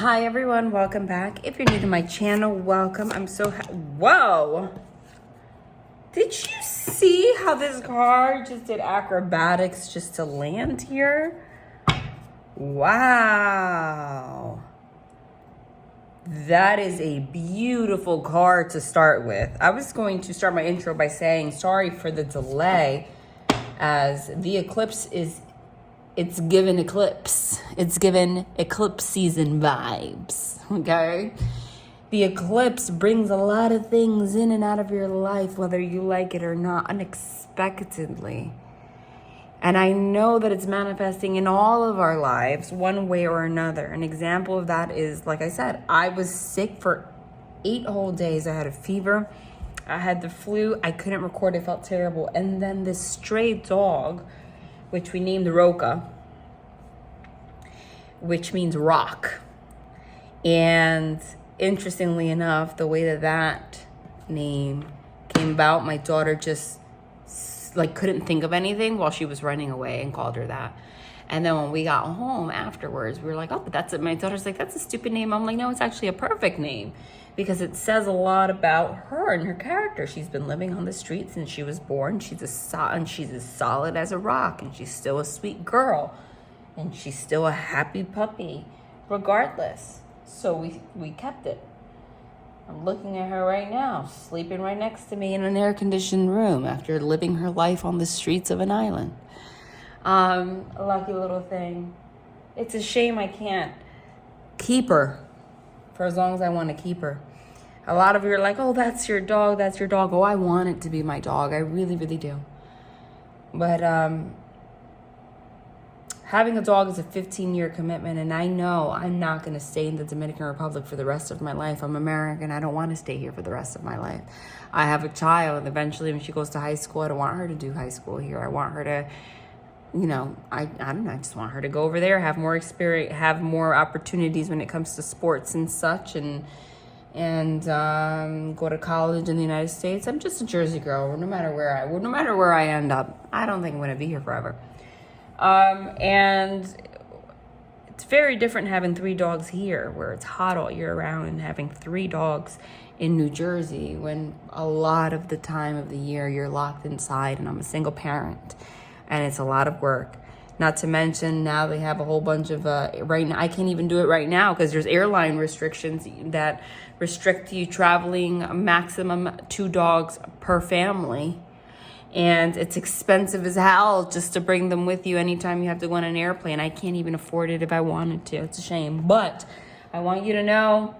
Hi everyone, welcome back. If you're new to my channel, welcome. I'm so whoa! Did you see how this car just did acrobatics just to land here? Wow. That is a beautiful car to start with. I was going to start my intro by saying sorry for the delay, as the eclipse it's given eclipse. It's given eclipse season vibes, okay? The eclipse brings a lot of things in and out of your life, whether you like it or not, unexpectedly. And I know that it's manifesting in all of our lives, one way or another. An example of that is, like I said, I was sick for 8 whole days. I had a fever. I had the flu. I couldn't record. I felt terrible. And then this stray dog, which we named Roca, which means rock. And interestingly enough, the way that name came about, my daughter just couldn't think of anything while she was running away and called her that. And then when we got home afterwards, we were like, oh, but that's it. My daughter's like, that's a stupid name. I'm like, no, it's actually a perfect name, because it says a lot about her and her character. She's been living on the streets since she was born. She's as solid as a rock, and she's still a sweet girl, and she's still a happy puppy regardless. So we kept it. I'm looking at her right now, sleeping right next to me in an air-conditioned room after living her life on the streets of an island. A lucky little thing. It's a shame I can't keep her for as long as I want to keep her. A lot of you are like, oh, that's your dog, that's your dog. Oh, I want it to be my dog. I really, really do. But having a dog is a 15-year commitment, and I know I'm not going to stay in the Dominican Republic for the rest of my life. I'm American. I don't want to stay here for the rest of my life. I have a child, and eventually when she goes to high school, I don't want her to do high school here. I want her to, I don't know, I just want her to go over there, have more experience, have more opportunities when it comes to sports and such, and go to college in the United States. I'm just a Jersey girl. No matter where I end up, I don't think I'm going to be here forever. And it's very different having 3 dogs here, where it's hot all year round, and having 3 dogs in New Jersey when a lot of the time of the year you're locked inside, and I'm a single parent, and it's a lot of work. Not to mention now they have a whole bunch of, right now, I can't even do it right now because there's airline restrictions that restrict you traveling a maximum 2 dogs per family. And it's expensive as hell just to bring them with you anytime you have to go on an airplane. I can't even afford it if I wanted to. It's a shame. But I want you to know,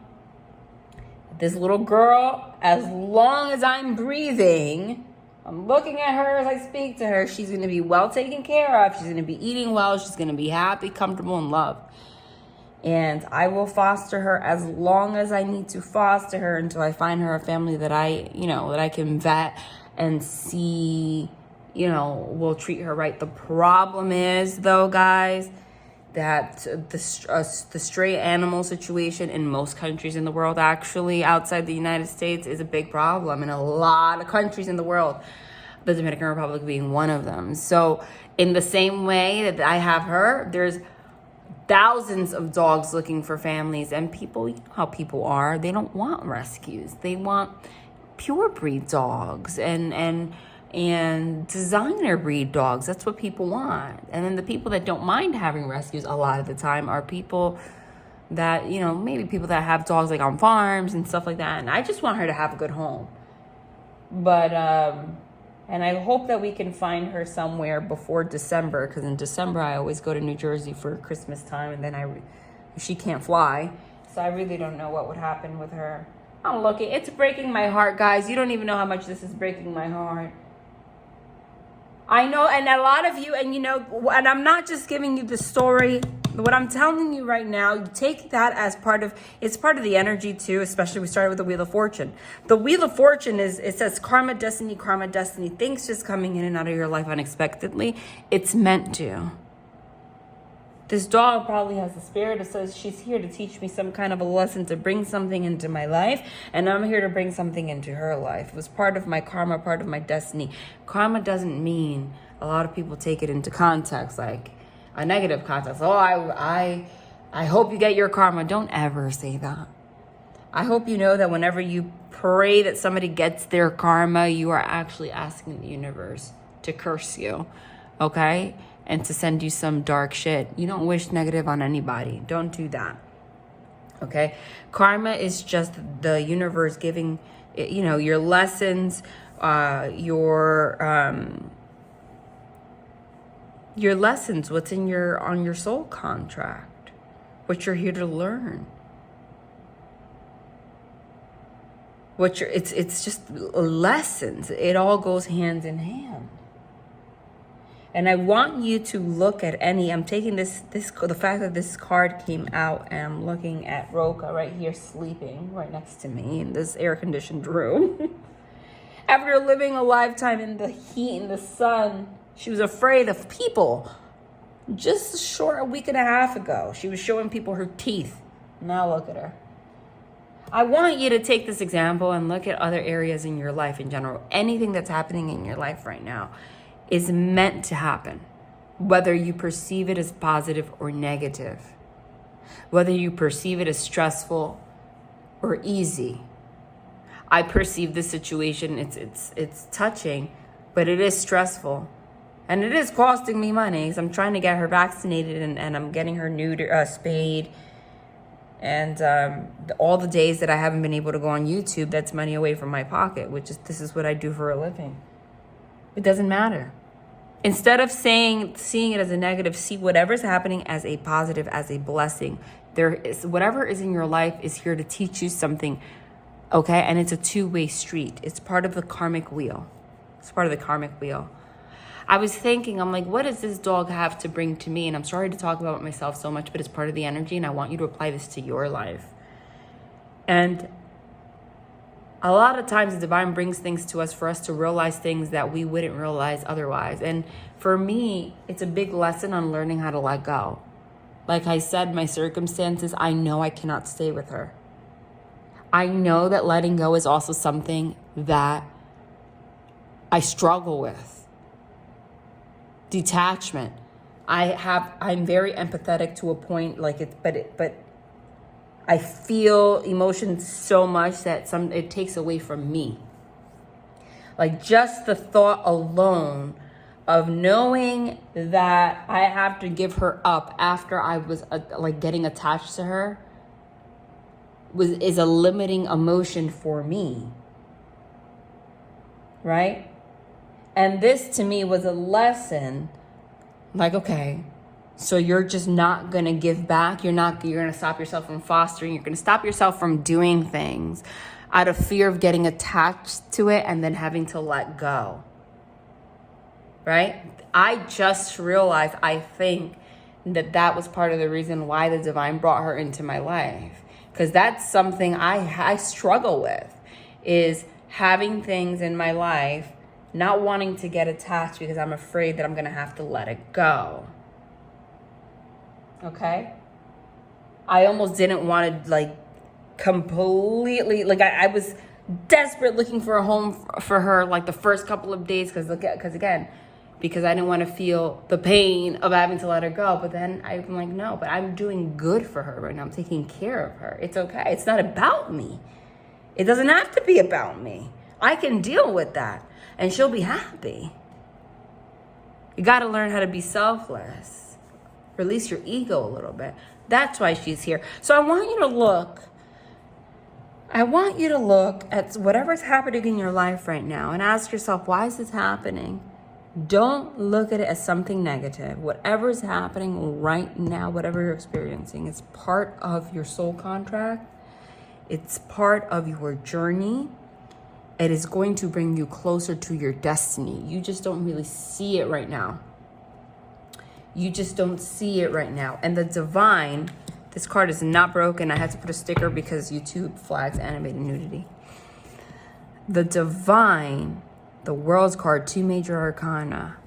this little girl, as long as I'm breathing, I'm looking at her as I speak to her, she's going to be well taken care of. She's going to be eating well. She's going to be happy, comfortable, and loved. And I will foster her as long as I need to foster her until I find her a family that I can vet and see, will treat her right. The problem is, though, guys, that the stray animal situation in most countries in the world, actually outside the United States, is a big problem in a lot of countries in the world, the Dominican Republic being one of them. So in the same way that I have her, there's thousands of dogs looking for families, and people, you know how people are, they don't want rescues. They want pure breed dogs and designer breed dogs. That's what people want. And then the people that don't mind having rescues a lot of the time are people that, maybe people that have dogs like on farms and stuff like that. And I just want her to have a good home. But, and I hope that we can find her somewhere before December, because in December I always go to New Jersey for Christmas time, and then she can't fly. So I really don't know what would happen with her. I'm looking. It's breaking my heart, guys. You don't even know how much this is breaking my heart. I know, and a lot of you, and and I'm not just giving you the story. What I'm telling you right now, you take that as it's part of the energy too, especially we started with the Wheel of Fortune. The Wheel of Fortune it says karma, destiny, things just coming in and out of your life unexpectedly. It's meant to. This dog probably has a spirit that says she's here to teach me some kind of a lesson, to bring something into my life, and I'm here to bring something into her life. It was part of my karma, part of my destiny. Karma doesn't mean, a lot of people take it into context, like a negative context. Oh, I I hope you get your karma. Don't ever say that. I hope you know that whenever you pray that somebody gets their karma, you are actually asking the universe to curse you, okay? And to send you some dark shit. You don't wish negative on anybody. Don't do that, okay? Karma is just the universe giving, you know, your lessons, your lessons, what's in on your soul contract, what you're here to learn. It's just lessons. It all goes hand in hand. And I want you to look at I'm taking the fact that this card came out, and I'm looking at Roka right here sleeping right next to me in this air-conditioned room. After living a lifetime in the heat and the sun, she was afraid of people. Just a week and a half ago, she was showing people her teeth. Now look at her. I want you to take this example and look at other areas in your life in general. Anything that's happening in your life right now is meant to happen, whether you perceive it as positive or negative, whether you perceive it as stressful or easy. I perceive this situation, it's touching, but it is stressful. And it is costing me money because I'm trying to get her vaccinated, and I'm getting her spayed. And all the days that I haven't been able to go on YouTube, that's money away from my pocket, this is what I do for a living. It doesn't matter. Instead of seeing it as a negative, see whatever's happening as a positive, as a blessing. Whatever is in your life is here to teach you something, okay? And it's a two-way street. It's part of the karmic wheel. I was thinking, I'm like, what does this dog have to bring to me? And I'm sorry to talk about myself so much, but it's part of the energy, and I want you to apply this to your life. And a lot of times the divine brings things to us for us to realize things that we wouldn't realize otherwise. And for me, it's a big lesson on learning how to let go. Like I said, my circumstances, I know I cannot stay with her. I know that letting go is also something that I struggle with. Detachment. I'm very empathetic to a point, but I feel emotions so much that it takes away from me. Like just the thought alone of knowing that I have to give her up after I was getting attached to her is a limiting emotion for me. Right? And this to me was a lesson, like, okay, so you're just not going to give back. You're going to stop yourself from fostering. You're going to stop yourself from doing things out of fear of getting attached to it and then having to let go. Right? I just realized, I think that was part of the reason why the divine brought her into my life. Because that's something I struggle with, is having things in my life, not wanting to get attached because I'm afraid that I'm going to have to let it go. Okay? I almost didn't want to completely, I was desperate looking for a home for her the first couple of days because I didn't want to feel the pain of having to let her go. But then I'm like, no, but I'm doing good for her right now. I'm taking care of her. It's okay. It's not about me. It doesn't have to be about me. I can deal with that. And she'll be happy. You got to learn how to be selfless. Release your ego a little bit. That's why she's here. So I want you to look at whatever's happening in your life right now and ask yourself, why is this happening? Don't look at it as something negative. Whatever's happening right now, whatever you're experiencing, it's part of your soul contract. It's part of your journey. It is going to bring you closer to your destiny. You just don't really see it right now. And the divine, this card is not broken. I had to put a sticker because YouTube flags animated nudity. The divine, the world's card, 2 major arcana.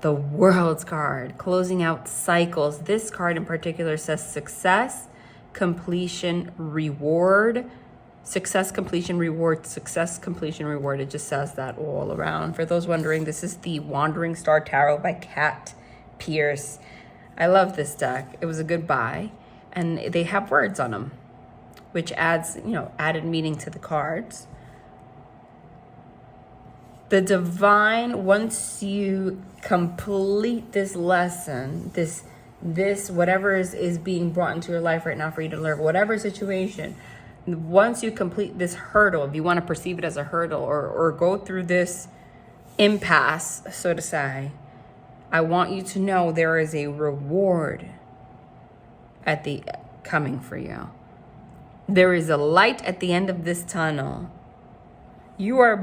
The world's card, closing out cycles. This card in particular says success, completion, reward. Success, completion, reward, success, completion, reward. It just says that all around. For those wondering, this is the Wandering Star Tarot by Kat Pierce. I love this deck. It was a good buy. And they have words on them, which adds, added meaning to the cards. The divine, once you complete this lesson, this whatever is being brought into your life right now for you to learn, whatever situation, once you complete this hurdle, if you want to perceive it as a hurdle or go through this impasse, so to say, I want you to know there is a reward at the coming for you. There is a light at the end of this tunnel. You're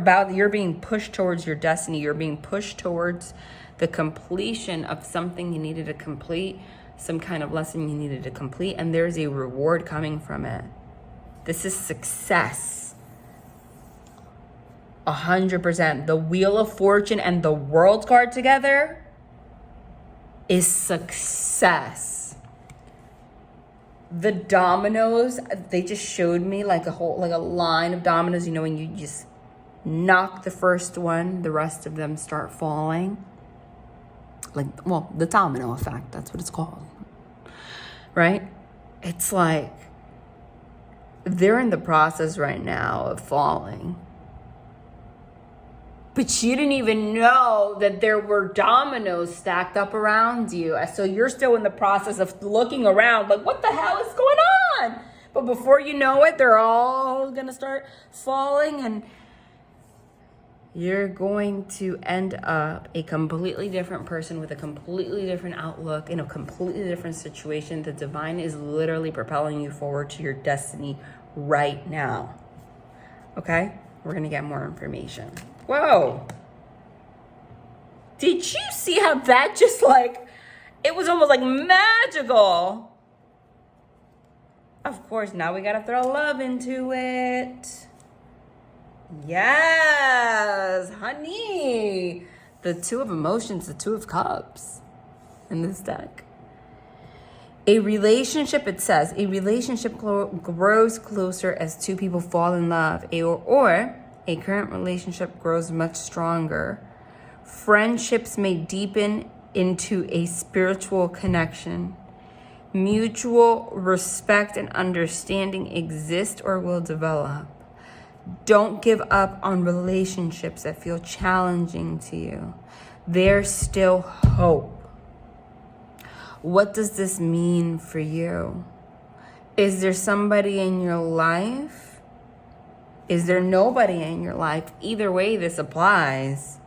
being pushed towards your destiny. You're being pushed towards the completion of something you needed to complete, some kind of lesson you needed to complete, and there's a reward coming from it. This is success. 100%. The Wheel of Fortune and the World card together is success. The dominoes, they just showed me like a line of dominoes. When you just knock the first one, the rest of them start falling. The domino effect, that's what it's called. Right? It's like they're in the process right now of falling. But you didn't even know that there were dominoes stacked up around you. So you're still in the process of looking around like, what the hell is going on? But before you know it, they're all going to start falling. And you're going to end up a completely different person with a completely different outlook in a completely different situation. The divine is literally propelling you forward to your destiny right now. Okay? We're going to get more information. Whoa. Did you see how that just it was almost like magical? Of course, now we got to throw love into it. Yes, honey. The Two of Emotions, the Two of Cups in this deck. A relationship, it says, a relationship grows closer as two people fall in love. Or a current relationship grows much stronger. Friendships may deepen into a spiritual connection. Mutual respect and understanding exist or will develop. Don't give up on relationships that feel challenging to you. There's still hope. What does this mean for you? Is there somebody in your life? Is there nobody in your life? Either way, this applies.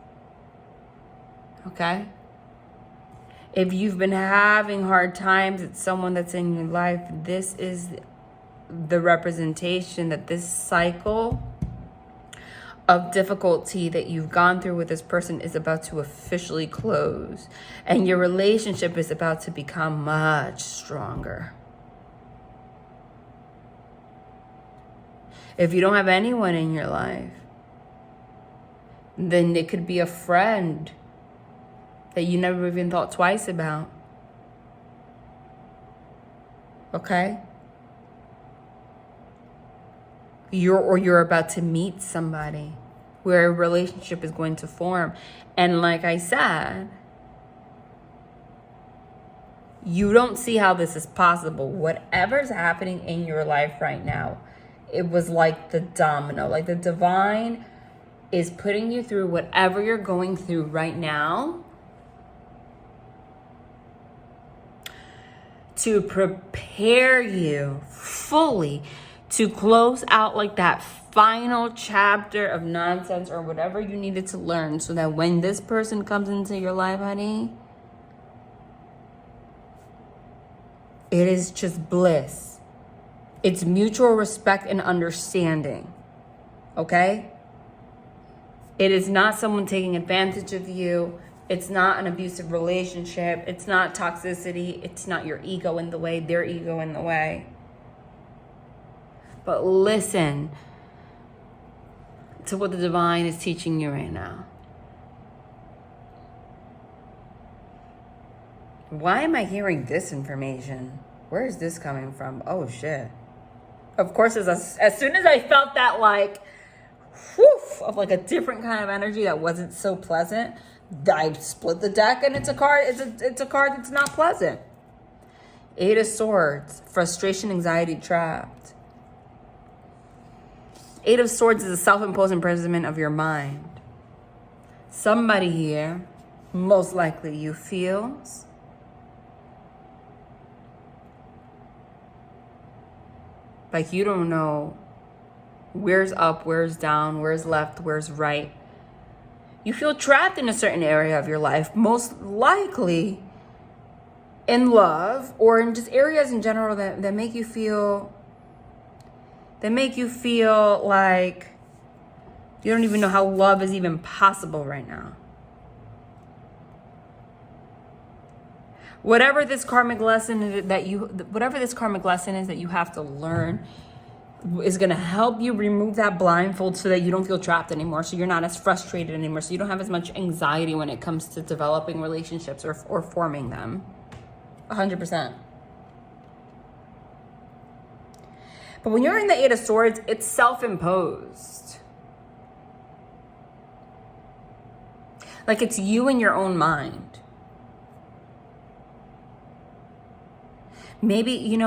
Okay? If you've been having hard times, it's someone that's in your life. This is the representation that this cycle of difficulty that you've gone through with this person is about to officially close. And your relationship is about to become much stronger. If you don't have anyone in your life, then it could be a friend that you never even thought twice about. Okay? You're about to meet somebody where a relationship is going to form. And like I said, you don't see how this is possible. Whatever's happening in your life right now, it was like the domino. Like the divine is putting you through whatever you're going through right now to prepare you fully to close out like that final chapter of nonsense or whatever you needed to learn, so that when this person comes into your life, honey, it is just bliss. It's mutual respect and understanding. Okay? It is not someone taking advantage of you. It's not an abusive relationship. It's not toxicity. It's not your ego in the way, their ego in the way. But listen to what the divine is teaching you right now. Why am I hearing this information? Where is this coming from? Oh, shit. Of course, as soon as I felt that of a different kind of energy that wasn't so pleasant, I split the deck and it's a card. It's a card that's not pleasant. Eight of Swords, frustration, anxiety, trapped. Eight of Swords is a self-imposed imprisonment of your mind. Somebody here, most likely you, feels like you don't know where's up, where's down, where's left, where's right. You feel trapped in a certain area of your life, most likely in love or in just areas in general that make you feel like you don't even know how love is even possible right now. Whatever this karmic lesson is that you have to learn is going to help you remove that blindfold so that you don't feel trapped anymore, so you're not as frustrated anymore, so you don't have as much anxiety when it comes to developing relationships or forming them. 100%. But when you're in the Eight of Swords, it's self-imposed. Like it's you in your own mind. Maybe,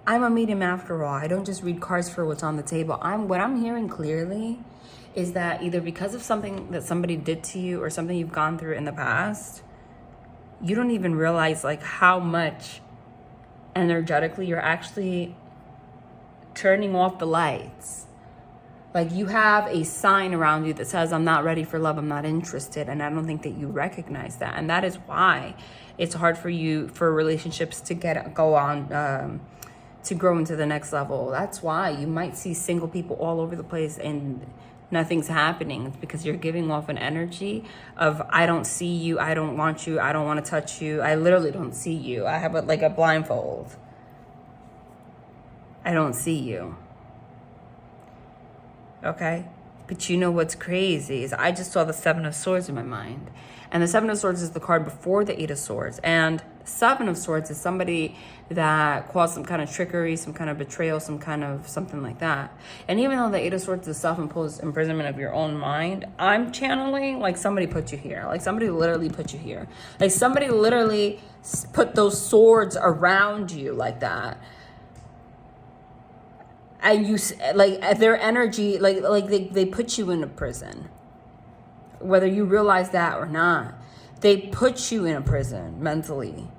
I'm a medium after all. I don't just read cards for what's on the table. What I'm hearing clearly is that either because of something that somebody did to you or something you've gone through in the past, you don't even realize like how much energetically you're actually turning off the lights. Like you have a sign around you that says, I'm not ready for love, I'm not interested. And I don't think that you recognize that. And that is why it's hard for relationships to go on, to grow into the next level. That's why you might see single people all over the place and nothing's happening. It's because you're giving off an energy of, I don't see you, I don't want you, I don't want to touch you, I literally don't see you. I have a blindfold. I don't see you. Okay? But you know what's crazy is I just saw the Seven of Swords in my mind. And the Seven of Swords is the card before the Eight of Swords. And Seven of Swords is somebody that caused some kind of trickery, some kind of betrayal, some kind of something like that. And even though the Eight of Swords is self-imposed imprisonment of your own mind, I'm channeling like somebody put you here. Like somebody literally put you here. Like somebody literally put those swords around you like that. And you, like their energy, like they put you in a prison. Whether you realize that or not, they put you in a prison mentally.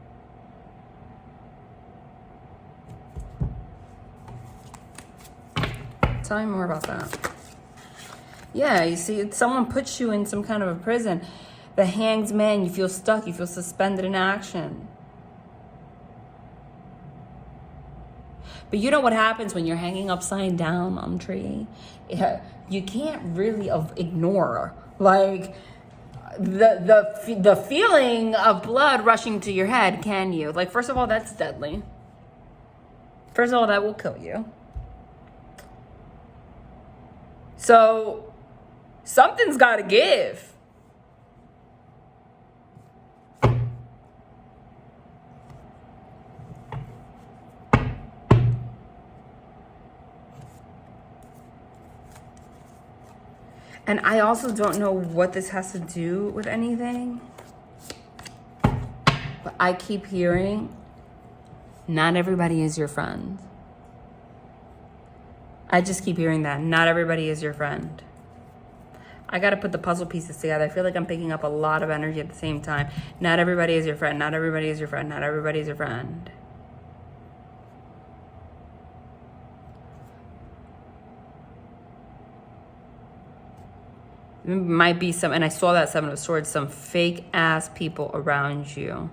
Tell me more about that. Yeah, you see, someone puts you in some kind of a prison. The Hanged Man, you feel stuck, you feel suspended in action. But you know what happens when you're hanging upside down on a tree? You can't really ignore like the feeling of blood rushing to your head, can you? Like, first of all, that's deadly. First of all, that will kill you. So something's got to give. And I also don't know what this has to do with anything. But I keep hearing, not everybody is your friend. I just keep hearing that. Not everybody is your friend. I got to put the puzzle pieces together. I feel like I'm picking up a lot of energy at the same time. Not everybody is your friend. Not everybody is your friend. Not everybody is your friend. Might be some, and I saw that Seven of Swords, some fake ass people around you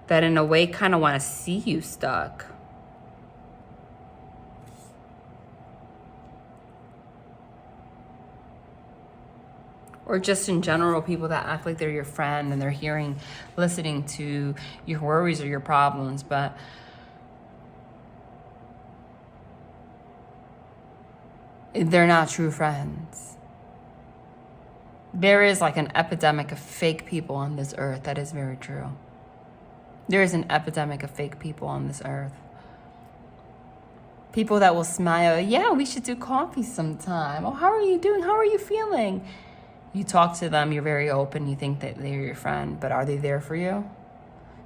that in a way kind of want to see you stuck. Or just in general, people that act like they're your friend and they're listening to your worries or your problems, but they're not true friends. There is like an epidemic of fake people on this earth. That is very true. There is an epidemic of fake people on this earth. People that will smile. Yeah, we should do coffee sometime. Oh, how are you doing? How are you feeling? You talk to them. You're very open. You think that they're your friend. But are they there for you?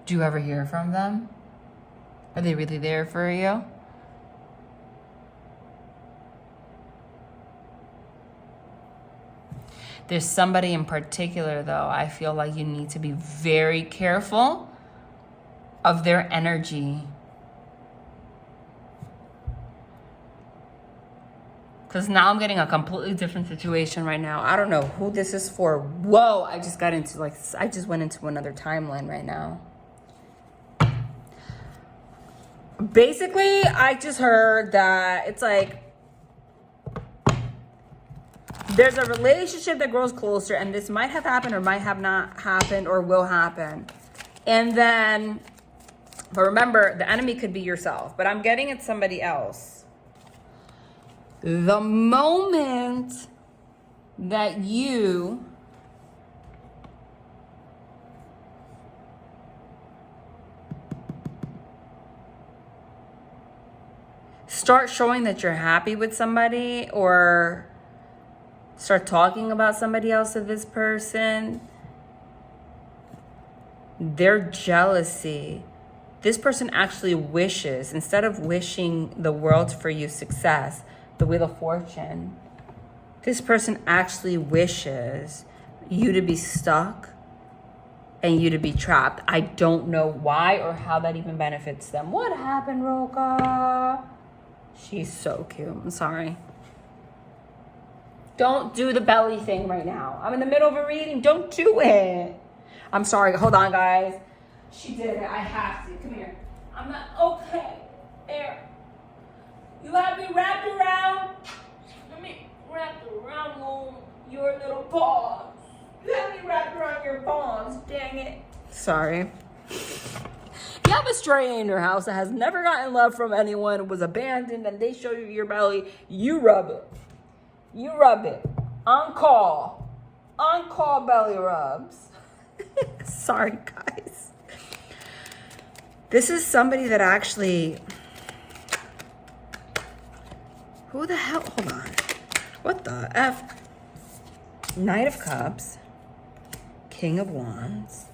Do you ever hear from them? Are they really there for you? There's somebody in particular, though, I feel like you need to be very careful of their energy. Because now I'm getting a completely different situation right now. I don't know who this is for. Whoa, I just went into another timeline right now. Basically, I just heard that it's like there's a relationship that grows closer, and this might have happened or might have not happened or will happen. And then, but remember, the enemy could be yourself, but I'm getting at somebody else. The moment that you start showing that you're happy with somebody or start talking about somebody else to this person, their jealousy, this person actually wishes, instead of wishing the world for you success, the Wheel of Fortune, this person actually wishes you to be stuck and you to be trapped. I don't know why or how that even benefits them. What happened, Roka? She's so cute. I'm sorry. Don't do the belly thing right now. I'm in the middle of a reading. Don't do it. I'm sorry. Hold on, guys. She did it. I have to. Come here. I'm not okay. There. You have me wrapped around. Let me wrap around your little paws. You have me wrapped around your paws. Dang it. Sorry. You have a stray in your house that has never gotten love from anyone, was abandoned, and they show you your belly. You rub it. You rub it. On call. On call belly rubs. Sorry, guys. This is somebody that actually... Who the hell? Hold on. What the F? Knight of Cups. King of Wands.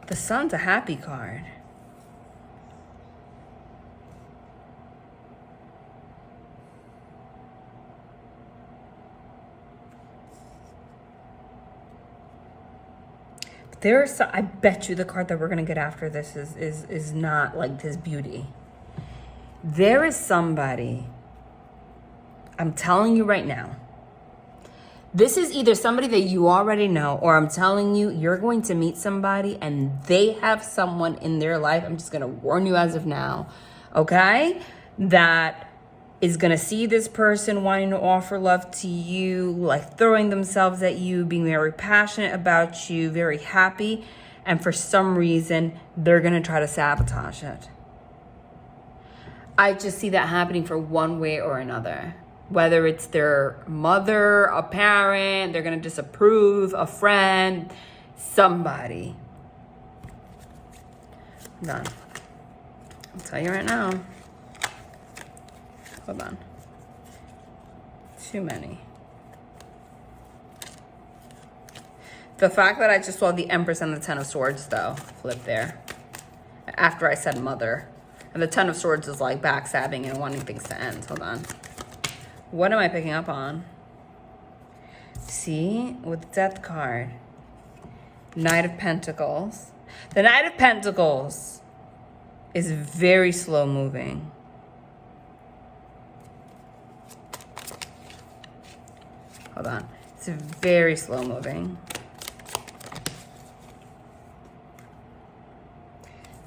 The Sun's a happy card. There's, I bet you the card that we're gonna get after this is not like this beauty. There is somebody, I'm telling you right now, this is either somebody that you already know, or I'm telling you, you're going to meet somebody and they have someone in their life. I'm just going to warn you as of now, okay? That is going to see this person wanting to offer love to you, like throwing themselves at you, being very passionate about you, very happy. And for some reason, they're going to try to sabotage it. I just see that happening for one way or another. Whether it's their mother, a parent, they're going to disapprove, a friend, somebody. Hold on. I'll tell you right now. Hold on. Too many. The fact that I just saw the Empress and the Ten of Swords, though, flip there. After I said mother. And the Ten of Swords is like backstabbing and wanting things to end. Hold on. What am I picking up on? See, with the Death card, Knight of Pentacles. The Knight of Pentacles is very slow moving. Hold on. It's very slow moving.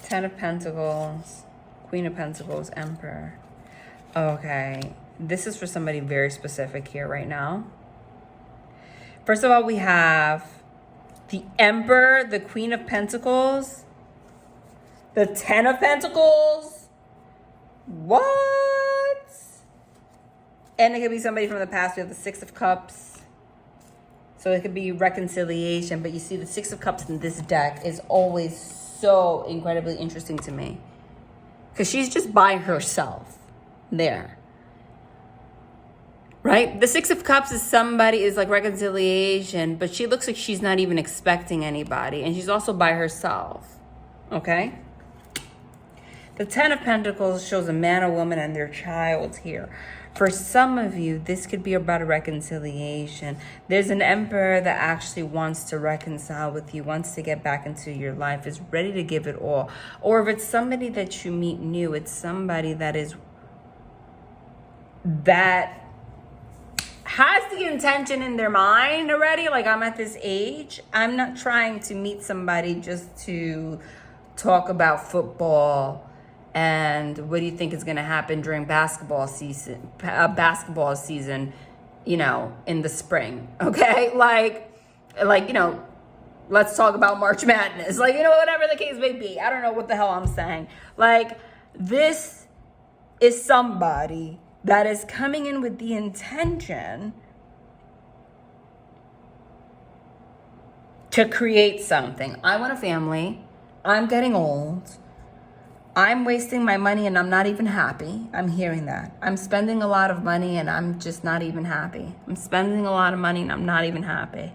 Ten of Pentacles, Queen of Pentacles, Emperor. Okay. This is for somebody very specific here right now. First of all, we have the Emperor, the Queen of Pentacles, the Ten of Pentacles. What? And it could be somebody from the past. We have the Six of Cups. So it could be reconciliation. But you see, the Six of Cups in this deck is always so incredibly interesting to me. Because she's just by herself there. right? The Six of Cups is somebody, is like reconciliation, but she looks like she's not even expecting anybody. And she's also by herself, okay? The Ten of Pentacles shows a man, a woman, and their child here. For some of you, this could be about a reconciliation. There's an emperor that actually wants to reconcile with you, wants to get back into your life, is ready to give it all. Or if it's somebody that you meet new, it's somebody that has the intention in their mind already. Like, I'm at this age, I'm not trying to meet somebody just to talk about football and what do you think is going to happen during basketball season, you know, in the spring. Okay. Like, you know, let's talk about March Madness, like, you know, whatever the case may be. I don't know what the hell I'm saying. Like, this is somebody that is coming in with the intention to create something. I want a family. I'm getting old. I'm wasting my money and I'm not even happy. I'm hearing that. I'm spending a lot of money and I'm just not even happy. I'm spending a lot of money and I'm not even happy.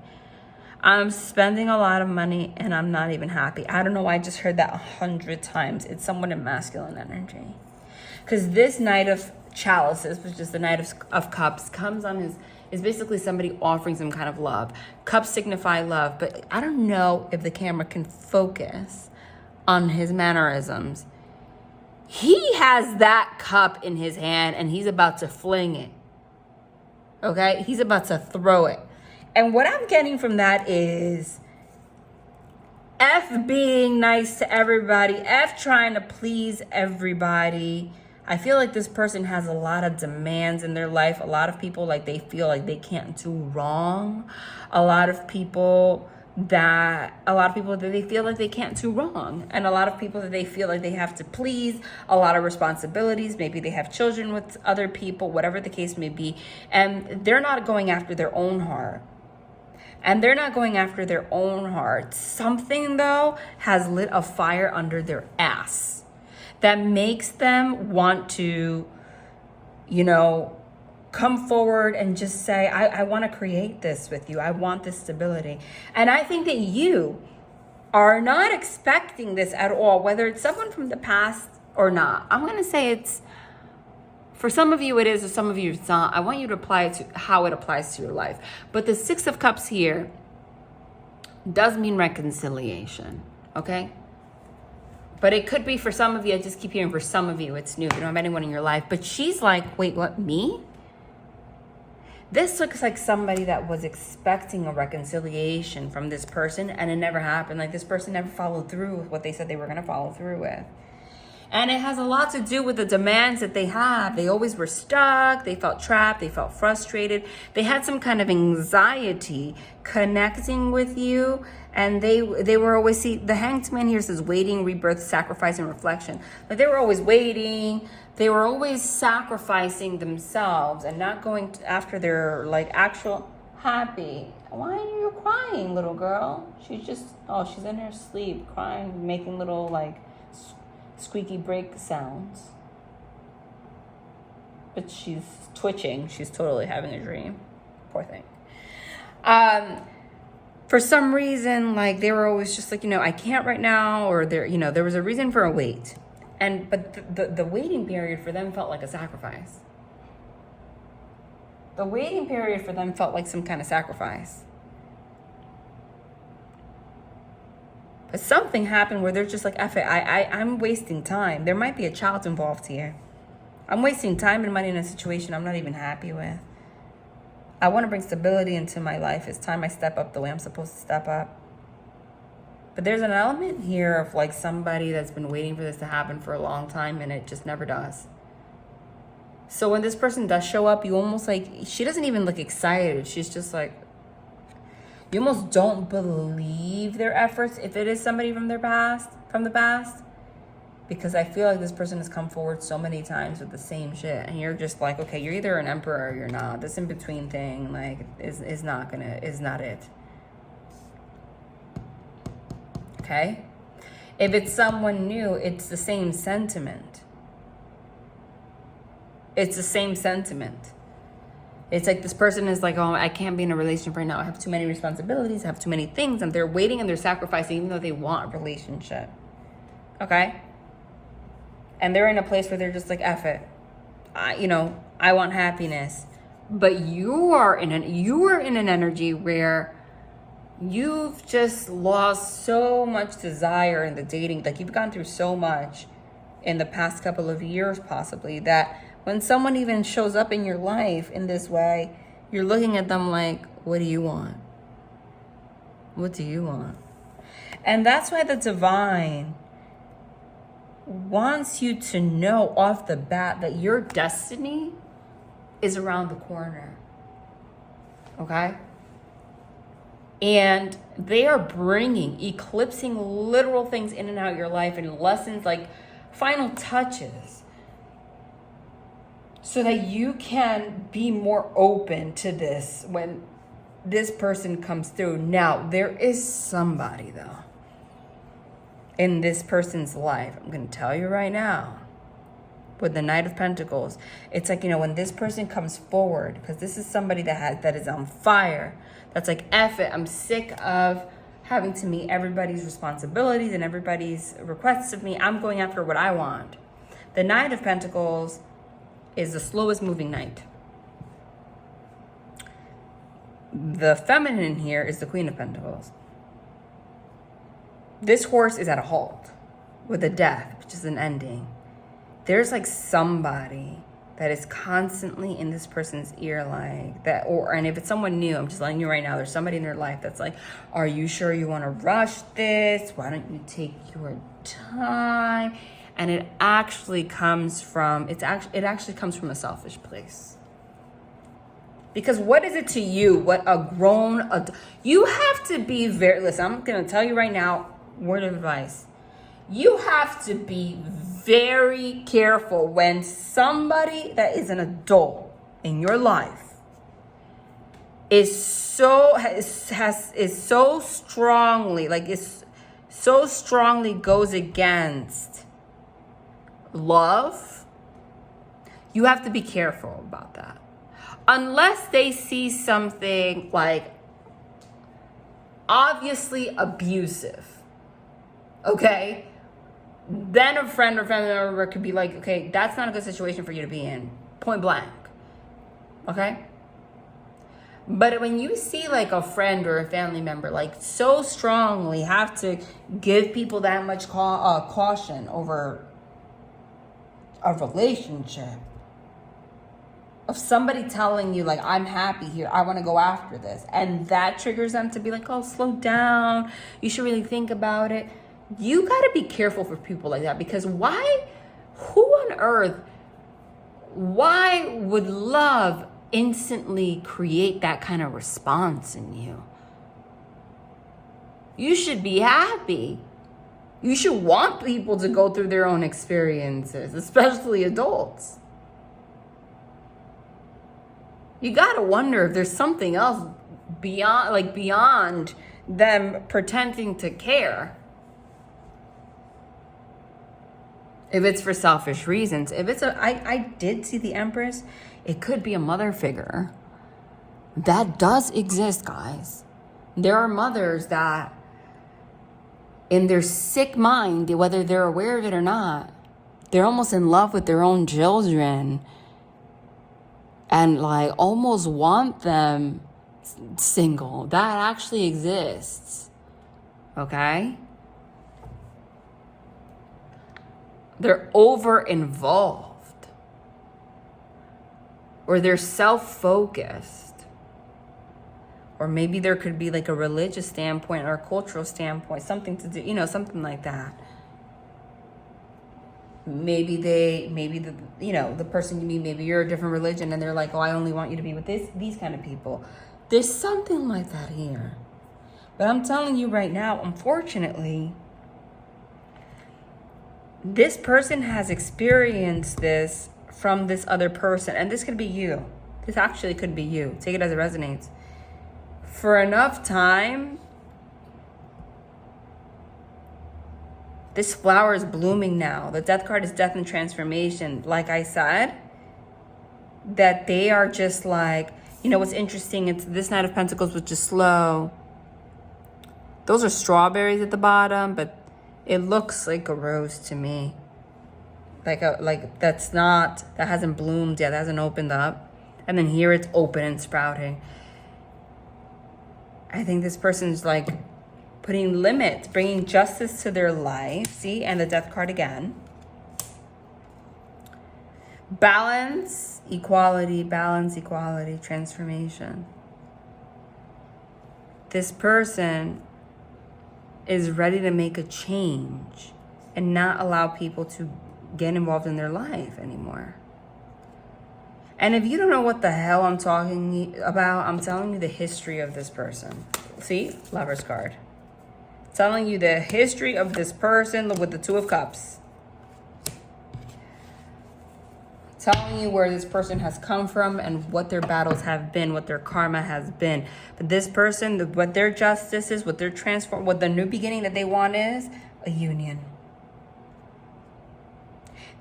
I'm spending a lot of money and I'm not even happy. I don't know why I just heard that 100 times. It's someone in masculine energy. Because this Knight of Chalices, which is the Knight of Cups, comes on is basically somebody offering some kind of love. Cups signify love, but I don't know if the camera can focus on his mannerisms. He has that cup in his hand and he's about to fling it. Okay? He's about to throw it. And what I'm getting from that is F being nice to everybody, F trying to please everybody. I feel like this person has a lot of demands in their life. A lot of people, like, they feel like they can't do wrong. A lot of people that they feel like they can't do wrong. And a lot of people that they feel like they have to please. A lot of responsibilities. Maybe they have children with other people, whatever the case may be. And they're not going after their own heart. Something, though, has lit a fire under their ass that makes them want to, you know, come forward and just say, I want to create this with you. I want this stability. And I think that you are not expecting this at all, whether it's someone from the past or not. I'm going to say it's, for some of you it is, or some of you it's not. I want you to apply it to how it applies to your life. But the Six of Cups here does mean reconciliation, okay? But it could be for some of you, I just keep hearing for some of you, it's new. You don't have anyone in your life. But she's like, wait, what, me? This looks like somebody that was expecting a reconciliation from this person and it never happened. Like, this person never followed through with what they said they were going to follow through with. And it has a lot to do with the demands that they have. They always were stuck. They felt trapped. They felt frustrated. They had some kind of anxiety connecting with you. And they were always, see, the Hanged Man here says waiting, rebirth, sacrifice, and reflection. Like, they were always waiting. They were always sacrificing themselves and not going after their, like, actual happy. Why are you crying, little girl? She's just, oh, she's in her sleep, crying, making little, like, squeaky break sounds. But she's twitching. She's totally having a dream. Poor thing. For some reason, like, they were always just like, you know, I can't right now, or there, you know, there was a reason for a wait. But the waiting period for them felt like a sacrifice. The waiting period for them felt like some kind of sacrifice. But something happened where they're just like, F it, I'm wasting time. There might be a child involved here. I'm wasting time and money in a situation I'm not even happy with. I want to bring stability into my life. It's time I step up the way I'm supposed to step up. But there's an element here of, like, somebody that's been waiting for this to happen for a long time and it just never does. So when this person does show up, you almost, like, she doesn't even look excited. She's just like, you almost don't believe their efforts if it is somebody from the past. Because I feel like this person has come forward so many times with the same shit. And you're just like, okay, you're either an emperor or you're not. This in-between thing, like, is not it. Okay? If it's someone new, it's the same sentiment. If It's like this person is like, oh, I can't be in a relationship right now. I have too many responsibilities. I have too many things. And they're waiting and they're sacrificing even though they want a relationship. Okay? And they're in a place where they're just like, F it. I want happiness. But you are in an energy where you've just lost so much desire in the dating. Like, you've gone through so much in the past couple of years, possibly, that when someone even shows up in your life in this way, you're looking at them like, what do you want? What do you want? And that's why the divine wants you to know off the bat that your destiny is around the corner. Okay? And they are eclipsing literal things in and out of your life and lessons, like final touches, so that you can be more open to this when this person comes through. Now, there is somebody, though, in this person's life. I'm going to tell you right now, with the Knight of Pentacles, it's like, when this person comes forward, because this is somebody that is on fire, that's like, F it, I'm sick of having to meet everybody's responsibilities and everybody's requests of me. I'm going after what I want. The Knight of Pentacles is the slowest moving knight. The feminine here is the Queen of Pentacles. This horse is at a halt with a death, which is an ending. There's like somebody that is constantly in this person's ear like that, and if it's someone new, I'm just letting you right now, there's somebody in their life that's like, are you sure you want to rush this? Why don't you take your time? And it actually comes from a selfish place. Because what is it to you? What a grown adult, you have to be listen, I'm going to tell you right now, word of advice. You have to be very careful when somebody that is an adult in your life is so strongly goes against love. You have to be careful about that. Unless they see something like obviously abusive, okay? Then a friend or family member could be like, okay, that's not a good situation for you to be in, point blank, okay? But when you see like a friend or a family member like so strongly have to give people that much caution over a relationship, of somebody telling you like, I'm happy here, I want to go after this, and that triggers them to be like, oh, slow down, you should really think about it. You got to be careful for people like that, because who on earth, why would love instantly create that kind of response in you? You should be happy. You should want people to go through their own experiences, especially adults. You got to wonder if there's something else beyond them pretending to care. If it's for selfish reasons, I did see the Empress, it could be a mother figure. That does exist, guys. There are mothers that, in their sick mind, whether they're aware of it or not, they're almost in love with their own children and like almost want them single. That actually exists. Okay? They're over involved, or they're self-focused, or maybe there could be like a religious standpoint or a cultural standpoint, something to do, something like that. Maybe the person you meet, maybe you're a different religion and they're like, oh, I only want you to be with these kind of people. There's something like that here. But I'm telling you right now, unfortunately, this person has experienced this from this other person. And this could be you. This actually could be you. Take it as it resonates. For enough time, this flower is blooming now. The death card is death and transformation. Like I said, that they are just like, You know, what's interesting, it's this Knight of Pentacles, which is slow. Those are strawberries at the bottom, but it looks like a rose to me. Like that hasn't bloomed yet, that hasn't opened up. And then here it's open and sprouting. I think this person's like putting limits, bringing justice to their life. See, and the Death card again. Balance, equality, transformation. This person is ready to make a change and not allow people to get involved in their life anymore. And if you don't know what the hell I'm talking about, I'm telling you the history of this person. See, Lover's card. Telling you the history of this person with the Two of Cups. Telling you where this person has come from and what their battles have been, what their karma has been. But this person, what their justice is, what their what the new beginning that they want is a union.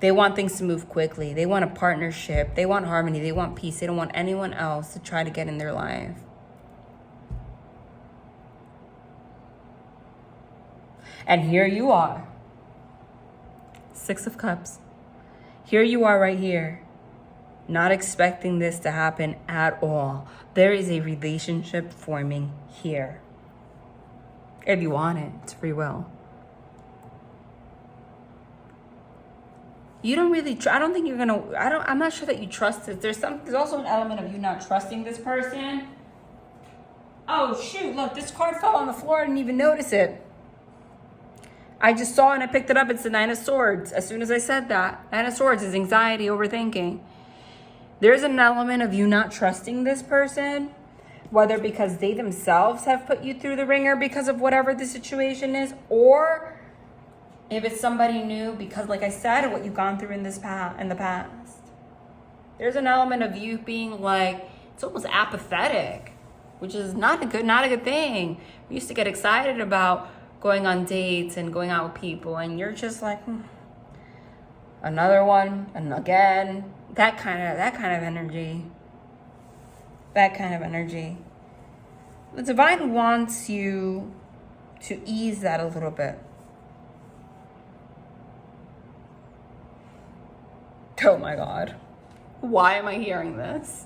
They want things to move quickly. They want a partnership. They want harmony. They want peace. They don't want anyone else to try to get in their life. And here you are. Six of Cups. Here you are right here. Not expecting this to happen at all. There is a relationship forming here. If you want it, it's free will. You don't really, I don't think you're gonna, I'm not sure that you trust it. There's also an element of you not trusting this person. Oh shoot, look, this card fell on the floor. I didn't even notice it. I just saw it and I picked it up. It's the Nine of Swords. As soon as I said that, Nine of Swords is anxiety, overthinking. There's an element of you not trusting this person, whether because they themselves have put you through the ringer because of whatever the situation is, or if it's somebody new because, like I said, what you've gone through in the past. There's an element of you being like, it's almost apathetic, which is not a good thing. We used to get excited about going on dates and going out with people, and you're just like, another one, and again, that kind of energy. That kind of energy. The divine wants you to ease that a little bit. Oh my God. Why am I hearing this?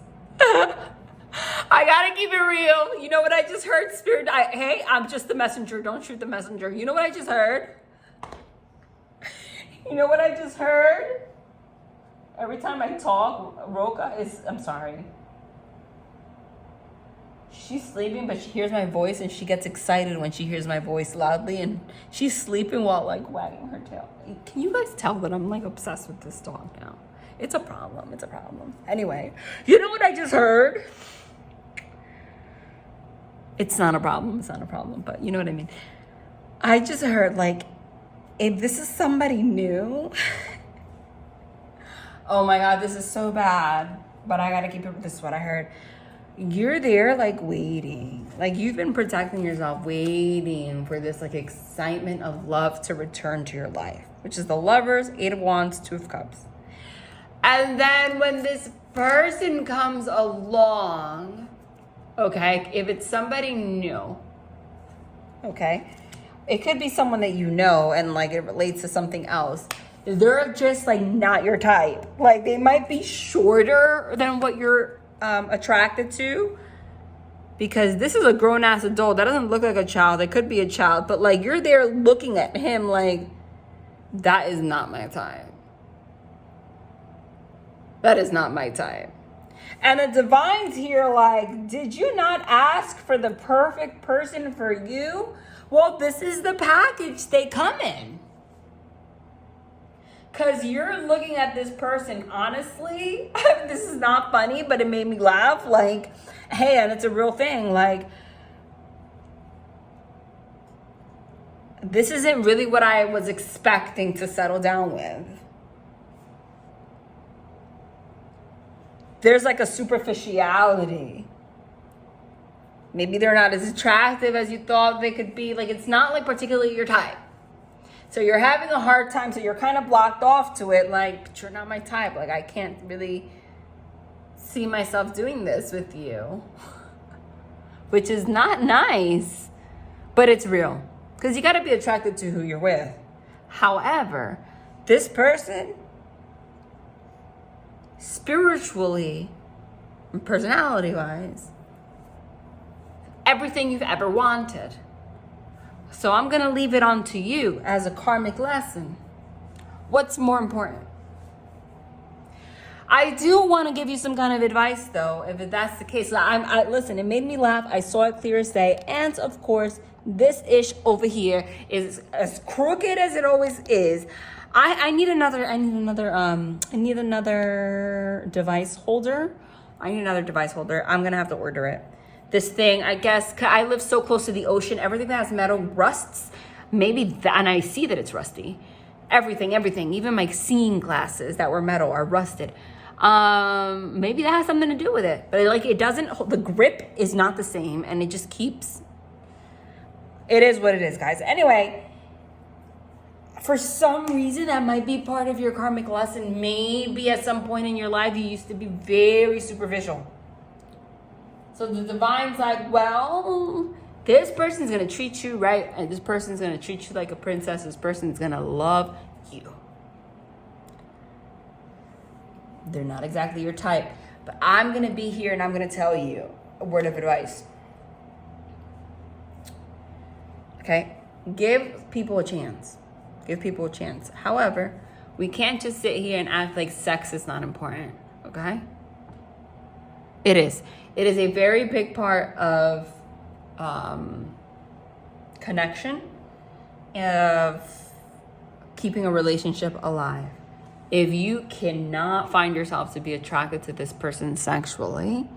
I gotta keep it real. You know what I just heard, Spirit? Hey, I'm just the messenger. Don't shoot the messenger. You know what I just heard? You know what I just heard? Every time I talk, I'm sorry. She's sleeping, but she hears my voice and she gets excited when she hears my voice loudly, and she's sleeping while like wagging her tail. Can you guys tell that I'm like obsessed with this dog now? It's a problem. It's a problem. Anyway, you know what I just heard? It's not a problem. It's not a problem, but you know what I mean? I just heard, like, if this is somebody new, oh my God, this is so bad, but I gotta keep it. This is what I heard. You're there, like, waiting. Like, you've been protecting yourself, waiting for this, like, excitement of love to return to your life, which is the Lovers, Eight of Wands, Two of Cups. And then when this person comes along, okay, if it's somebody new, okay, it could be someone that you know and, like, it relates to something else. They're just, like, not your type. Like, they might be shorter than what you're attracted to, because this is a grown-ass adult. That doesn't look like a child. It could be a child, but, like, you're there looking at him like, that is not my type. That is not my type. And the divine's here like, did you not ask for the perfect person for you? Well, this is the package they come in. Because you're looking at this person, honestly, this is not funny, but it made me laugh. Like, hey, and it's a real thing. Like, this isn't really what I was expecting to settle down with. There's like a superficiality. Maybe they're not as attractive as you thought they could be. Like, it's not like particularly your type. So you're having a hard time. So you're kind of blocked off to it. Like, but you're not my type. Like, I can't really see myself doing this with you, which is not nice, but it's real because you got to be attracted to who you're with. However, this person, spiritually, personality-wise, everything you've ever wanted. So I'm going to leave it on to you as a karmic lesson. What's more important? I do want to give you some kind of advice, though, if that's the case. Listen, it made me laugh. I saw it clear as day. And, of course, this ish over here is as crooked as it always is. I need another device holder. I'm going to have to order it. This thing, I guess, I live so close to the ocean. Everything that has metal rusts. Maybe that, and I see that it's rusty. Everything. Even my seeing glasses that were metal are rusted. Maybe that has something to do with it. But like, it doesn't, the grip is not the same, and it just keeps, it is what it is, guys. Anyway, for some reason, that might be part of your karmic lesson. Maybe at some point in your life, you used to be very superficial. So the divine's like, well, this person's going to treat you right, and this person's going to treat you like a princess. This person's going to love you. They're not exactly your type, but I'm going to be here and I'm going to tell you a word of advice. Okay? Give people a chance. However, we can't just sit here and act like sex is not important. Okay? It is. It is a very big part of connection, of keeping a relationship alive. If you cannot find yourself to be attracted to this person sexually,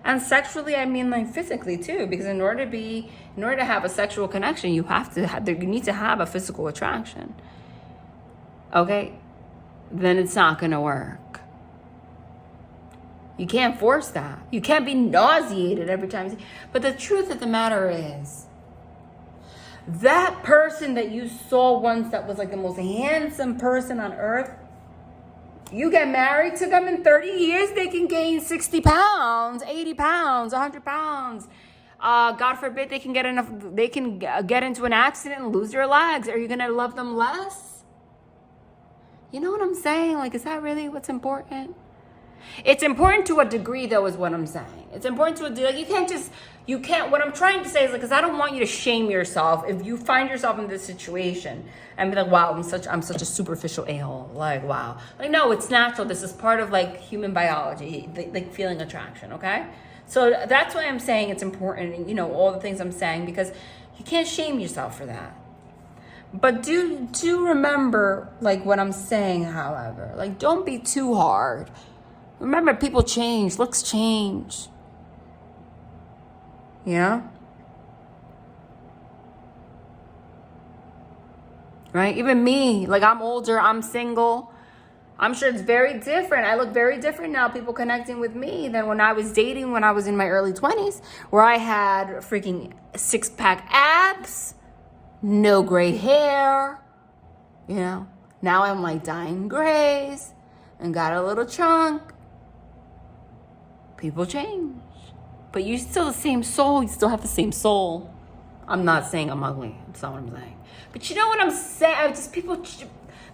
and sexually I mean like physically too, because in order to have a sexual connection, you need to have a physical attraction. Okay? Then it's not gonna work. You can't force that. You can't be nauseated every time. But the truth of the matter is, that person that you saw once that was like the most handsome person on earth, you get married to them in 30 years, they can gain 60 pounds, 80 pounds, 100 pounds. God forbid they can get into an accident and lose their legs. Are you going to love them less? You know what I'm saying? Like, is that really what's important? It's important to a degree, though, is what I'm saying. It's important to a degree. Like, you can't, what I'm trying to say is, like, because I don't want you to shame yourself if you find yourself in this situation and be like, wow, I'm such a superficial a-hole. Like, wow. Like, no, it's natural. This is part of, like, human biology, like feeling attraction, okay? So that's why I'm saying it's important, you know, all the things I'm saying, because you can't shame yourself for that. But do remember, like, what I'm saying, however. Like, don't be too hard. Remember, people change. Looks change. You know? Right? Even me. Like, I'm older. I'm single. I'm sure it's very different. I look very different now, people connecting with me, than when I was dating when I was in my early 20s, where I had freaking six-pack abs, no gray hair, you know. Now I'm like dying grays and got a little chunk. People change. But you're still the same soul. You still have the same soul. I'm not saying I'm ugly. That's not what I'm saying. But you know what I'm saying?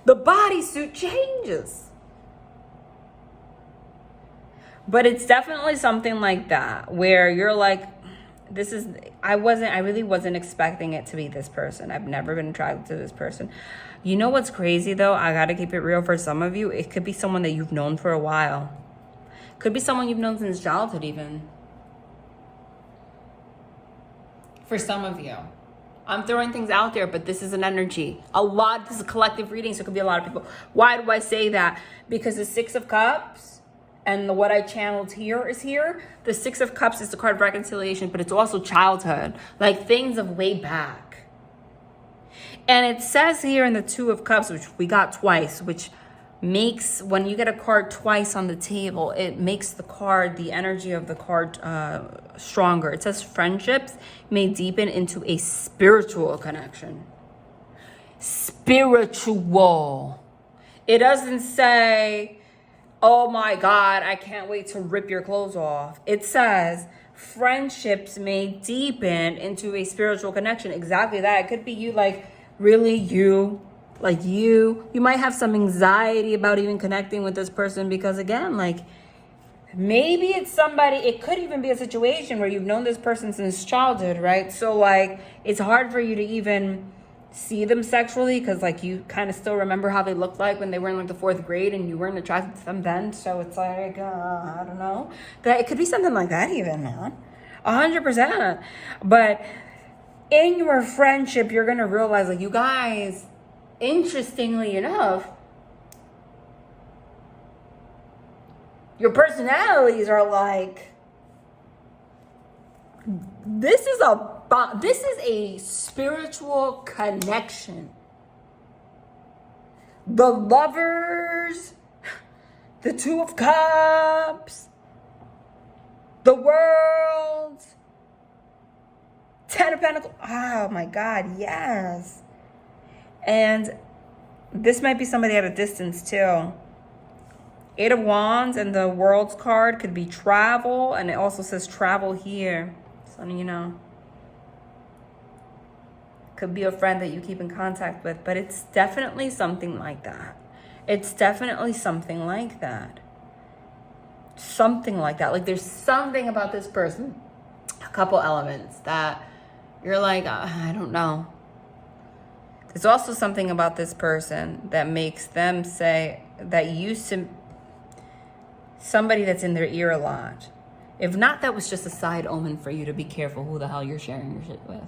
The bodysuit changes. But it's definitely something like that, where you're like, I really wasn't expecting it to be this person. I've never been attracted to this person. You know what's crazy, though? I got to keep it real for some of you. It could be someone that you've known for a while. Could be someone you've known since childhood, even. For some of you. I'm throwing things out there, but this is an energy. This is a collective reading, so it could be a lot of people. Why do I say that? Because the Six of Cups and what I channeled here is here. The Six of Cups is the card of reconciliation, but it's also childhood. Like things of way back. And it says here in the Two of Cups, which we got twice, which makes, when you get a card twice on the table, it makes the energy of the card stronger. It says friendships may deepen into a spiritual connection. Spiritual. It doesn't say Oh my God, I can't wait to rip your clothes off. It says friendships may deepen into a spiritual connection. Exactly that. It could be you, like really you, like you might have some anxiety about even connecting with this person because again, like maybe it's somebody, it could even be a situation where you've known this person since childhood, right? So like it's hard for you to even see them sexually because like you kind of still remember how they looked like when they were in like the 4th grade and you weren't attracted to them then. So it's like I don't know, that it could be something like that even, man. 100%. But in your friendship you're gonna realize like you guys, interestingly enough, your personalities are like, this is a spiritual connection. The Lovers, the 2 of Cups, the World, 10 of Pentacles. Oh my God, yes. And this might be somebody at a distance too. 8 of Wands and the World's card could be travel, and it also says travel here. So you know, could be a friend that you keep in contact with, but it's definitely something like that. It's definitely something like that. Something like that. Like there's something about this person, a couple elements that you're like, I don't know. There's also something about this person that makes them say that somebody that's in their ear a lot. If not, that was just a side omen for you to be careful who the hell you're sharing your shit with.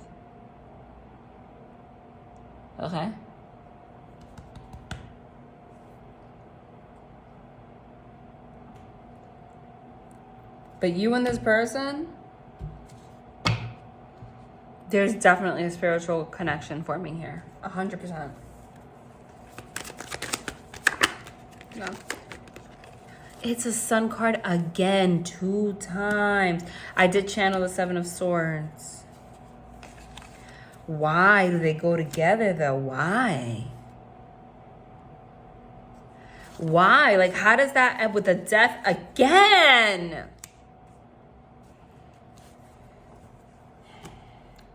Okay? But you and this person, there's definitely a spiritual connection forming here. 100%. No. It's a Sun card again, 2 times. I did channel the 7 of Swords. Why do they go together though? Why? Why? Like, how does that end with the Death again?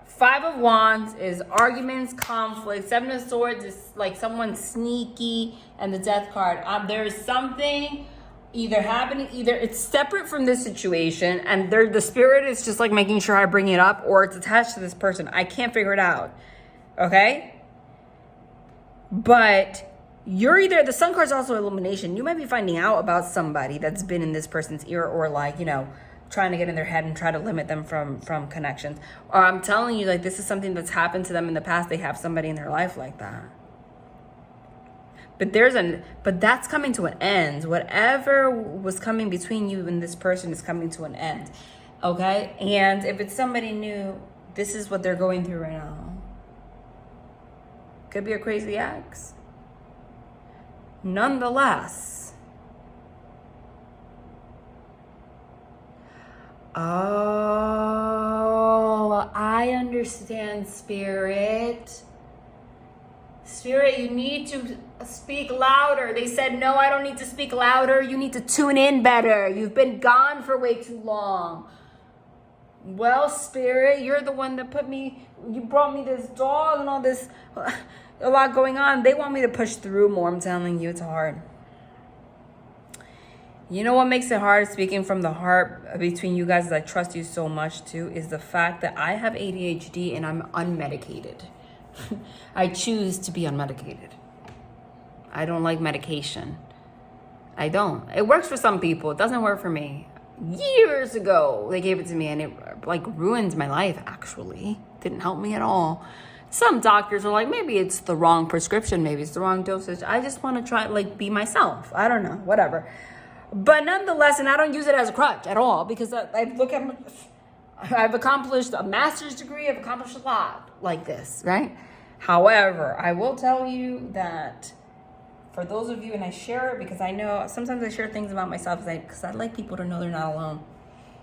5 of Wands is arguments, conflict. 7 of Swords is like someone sneaky, and the Death card. There is something either happening, either it's separate from this situation, and the spirit is just like making sure I bring it up, or it's attached to this person. I can't figure it out. Okay? But you're either, the Sun card is also illumination. You might be finding out about somebody that's been in this person's ear, or like, you know, trying to get in their head and try to limit them from connections. Or I'm telling you, like, this is something that's happened to them in the past. They have somebody in their life like that. But but that's coming to an end. Whatever was coming between you and this person is coming to an end. Okay? And if it's somebody new, this is what they're going through right now. Could be a crazy ex. Nonetheless. Oh, I understand, Spirit. Spirit, you need to speak louder. They said, no, I don't need to speak louder. You need to tune in better. You've been gone for way too long. Well, Spirit, you're the one that you brought me this dog and all this, a lot going on. They want me to push through more. I'm telling you, it's hard. You know what makes it hard, speaking from the heart between you guys, I trust you so much too, is the fact that I have ADHD and I'm unmedicated. I choose to be unmedicated. I don't like medication. I don't. It works for some people. It doesn't work for me. Years ago, they gave it to me and it like ruined my life, actually. Didn't help me at all. Some doctors are like, maybe it's the wrong prescription. Maybe it's the wrong dosage. I just want to try, like, be myself. I don't know, whatever. But nonetheless, and I don't use it as a crutch at all, because I've accomplished a master's degree. I've accomplished a lot like this, right? However, I will tell you that for those of you, and I share it because I know sometimes I share things about myself because I like people to know they're not alone.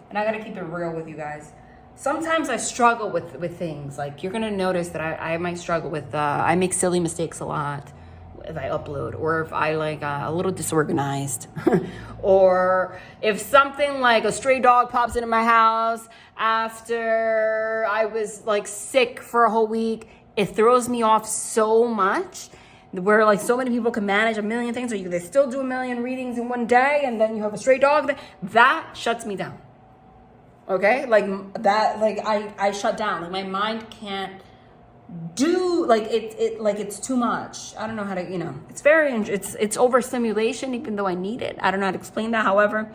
And I got to keep it real with you guys. Sometimes I struggle with things. Like, you're going to notice that I might struggle with, I make silly mistakes a lot. if I upload, or if I like a little disorganized, or if something like a stray dog pops into my house after I was like sick for a whole week, it throws me off so much, where like so many people can manage a million things, or they still do a million readings in one day, and then you have a stray dog that shuts me down. Okay, like that, like I shut down. Like my mind can't do, like it's too much. I don't know how to, it's overstimulation, even though I need it. I don't know how to explain that. However,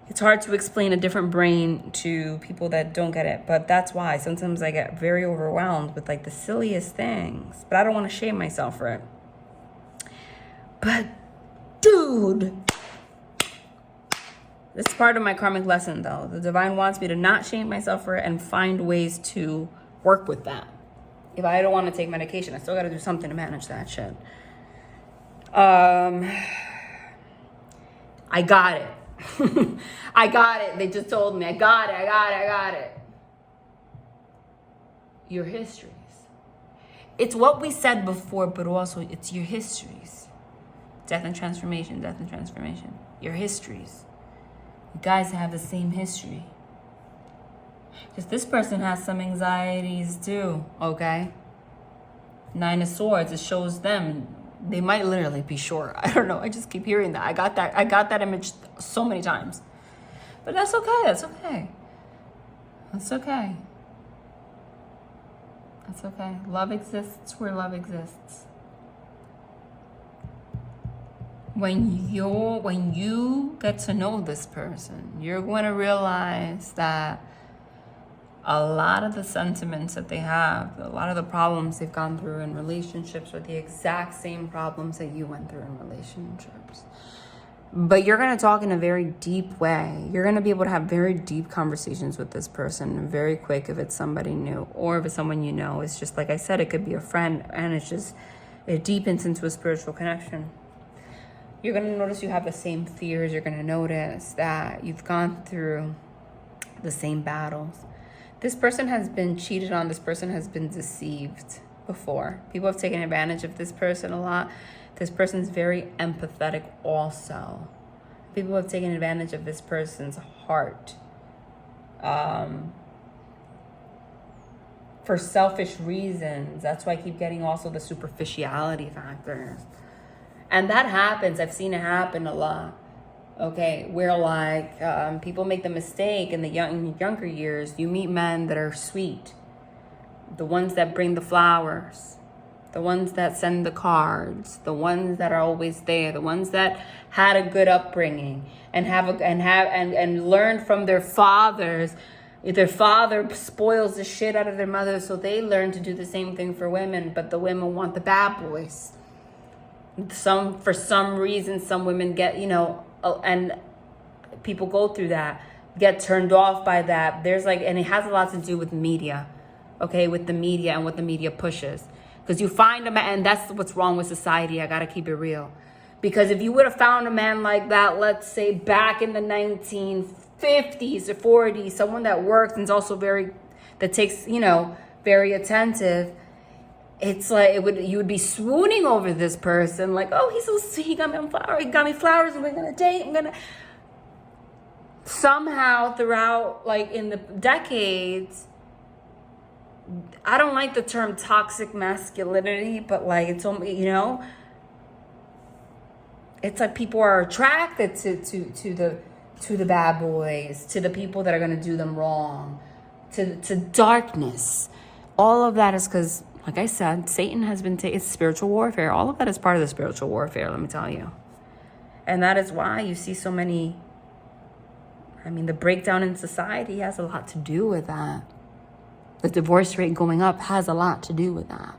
it's hard to explain a different brain to people that don't get it. But that's why sometimes I get very overwhelmed with like the silliest things, but I don't want to shame myself for it. But dude, this is part of my karmic lesson though. The divine wants me to not shame myself for it and find ways to work with that. If I don't want to take medication, I still got to do something to manage that shit. I got it. I got it. They just told me. I got it. Your histories. It's what we said before, but also it's your histories. Death and transformation. Your histories. You guys have the same history. Because this person has some anxieties too, okay? 9 of Swords, it shows them. They might literally be short. I don't know. I just keep hearing that. I got that image so many times. But that's okay. Love exists where love exists. When you get to know this person, you're going to realize that a lot of the sentiments that they have, a lot of the problems they've gone through in relationships are the exact same problems that you went through in relationships. But you're going to talk in a very deep way. You're going to be able to have very deep conversations with this person very quick if it's somebody new, or if it's someone you know. It's just like I said, it could be a friend, and it deepens into a spiritual connection. You're going to notice you have the same fears. You're going to notice that you've gone through the same battles. This person has been cheated on. This person has been deceived before. People have taken advantage of this person a lot. This person's very empathetic also. People have taken advantage of this person's heart for selfish reasons. That's why I keep getting also the superficiality factor. And that happens. I've seen it happen a lot. Okay, where like people make the mistake in the younger years. You meet men that are sweet, the ones that bring the flowers, the ones that send the cards, the ones that are always there, the ones that had a good upbringing and and learned from their fathers. Their father spoils the shit out of their mother, so they learn to do the same thing for women. But the women want the bad boys. For some reason, some women get, and people go through that, get turned off by that. And it has a lot to do with media, okay, with the media and what the media pushes. Because you find a man, and that's what's wrong with society. I got to keep it real. Because if you would have found a man like that, let's say back in the 1950s or 40s, someone that works and is also that takes, very attentive, it's like you would be swooning over this person, like, oh, he's so sweet, he got me flowers, and we're gonna date. Somehow throughout, like in the decades, I don't like the term toxic masculinity, but like it's it's like people are attracted to the bad boys, to the people that are gonna do them wrong, to darkness. All of that is because, like I said, Satan has been it's spiritual warfare. All of that is part of the spiritual warfare, let me tell you. And that is why you see so many, the breakdown in society has a lot to do with that. The divorce rate going up has a lot to do with that.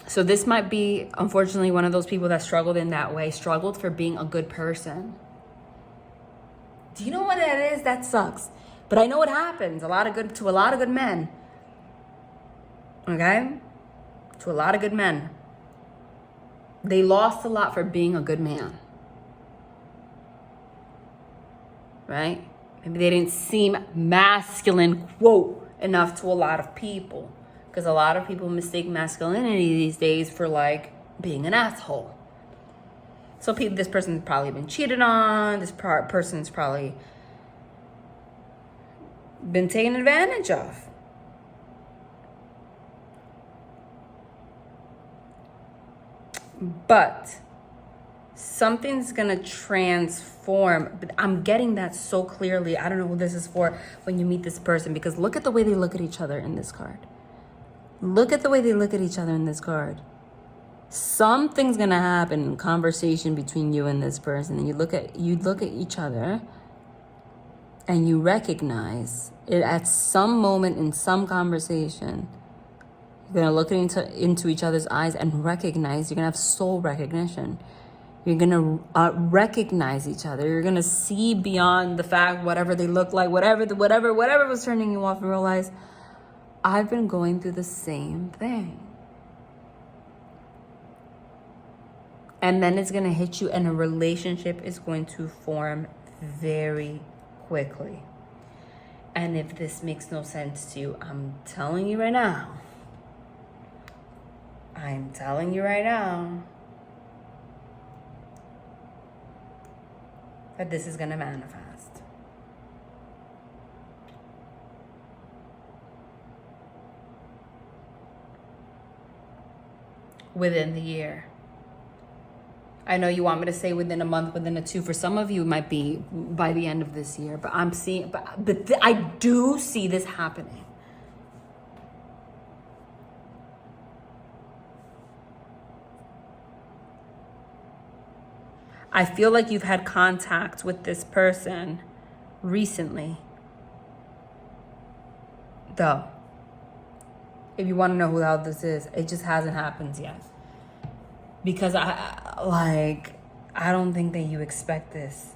So this might be, unfortunately, one of those people that struggled in that way, struggled for being a good person. Do you know what that is? That sucks. But I know it happens to a lot of good men. Okay? To a lot of good men. They lost a lot for being a good man. Right? Maybe they didn't seem masculine, quote, enough to a lot of people. Because a lot of people mistake masculinity these days for like being an asshole. So this person's probably been cheated on. This person's probably been taken advantage of. But something's gonna transform. But I'm getting that so clearly. I don't know who this is for when you meet this person, because look at the way they look at each other in this card. Look at the way they look at each other in this card. Something's gonna happen in conversation between you and this person, and you look at each other and you recognize it at some moment in some conversation. You're gonna look into each other's eyes and recognize. You're gonna have soul recognition. You're gonna recognize each other. You're gonna see beyond the fact, whatever they look like, whatever was turning you off, and realize, I've been going through the same thing. And then it's gonna hit you, and a relationship is going to form very quickly. And if this makes no sense to you, I'm telling you right now, that this is gonna manifest. Within the year. I know you want me to say within a month, within a 2. For some of you, it might be by the end of this year. But I'm seeing, I do see this happening. I feel like you've had contact with this person recently. Though, if you want to know who the hell this is, it just hasn't happened yet. Because I don't think that you expect this.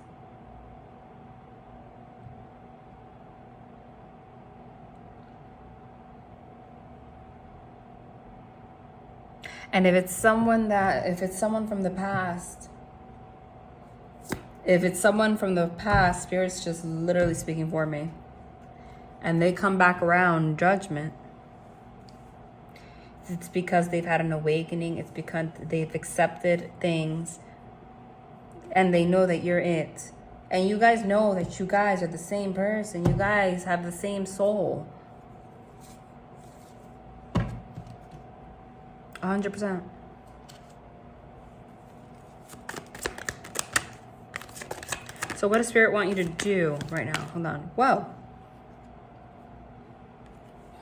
And if it's someone from the past, Spirit's just literally speaking for me. And they come back around, judgment. It's because they've had an awakening. It's because they've accepted things. And they know that you're it. And you guys know that you guys are the same person. You guys have the same soul. 100%. So what does Spirit want you to do right now? Hold on. Whoa.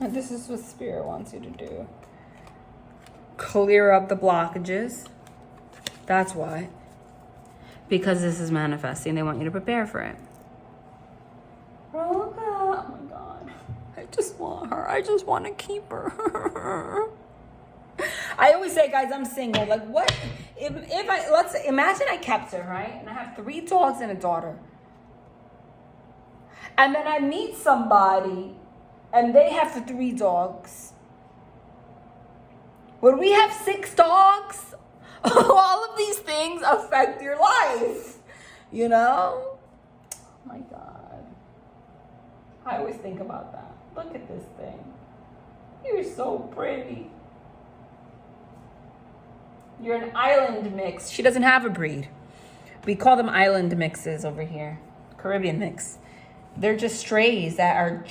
This is what Spirit wants you to do. Clear up the blockages. That's why. Because this is manifesting. They want you to prepare for it. Oh my God. I just want her. I just want to keep her. I always say, guys, I'm single. Like, what? Let's imagine I kept her, right? And I have 3 dogs and a daughter. And then I meet somebody and they have the 3 dogs. When we have 6 dogs, all of these things affect your life, you know? Oh my God. I always think about that. Look at this thing. You're so pretty. You're an island mix. She doesn't have a breed. We call them island mixes over here. Caribbean mix. They're just strays that are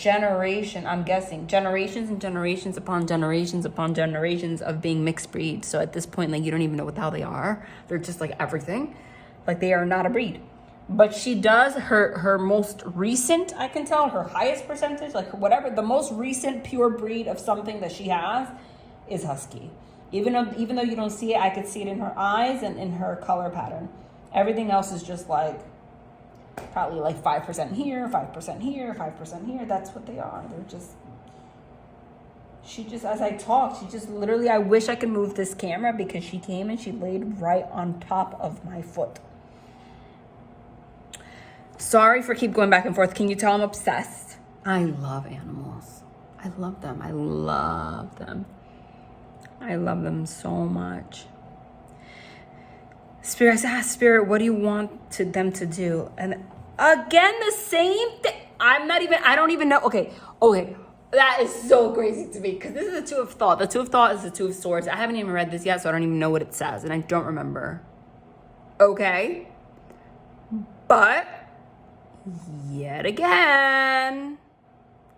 I'm guessing, generations and generations upon generations upon generations of being mixed breeds. So at this point, like, you don't even know what the hell they are. They're just like everything. Like, they are not a breed. But she does, her most recent, I can tell, her highest percentage, like whatever, the most recent pure breed of something that she has is husky. Even though you don't see it, I could see it in her eyes and in her color pattern. Everything else is just like, probably like 5% here, 5% here, 5% here. That's what they are. She just, as I talked, she just literally, I wish I could move this camera because she came and she laid right on top of my foot. Sorry for keep going back and forth. Can you tell I'm obsessed? I love animals. I love them. I love them. I love them so much. Spirit, I said, Spirit, what do you want them to do? And again, the same thing. I don't even know. Okay. That is so crazy to me because this is the Two of Thought. The Two of Thought is the Two of Swords. I haven't even read this yet, so I don't even know what it says, and I don't remember. Okay. But yet again,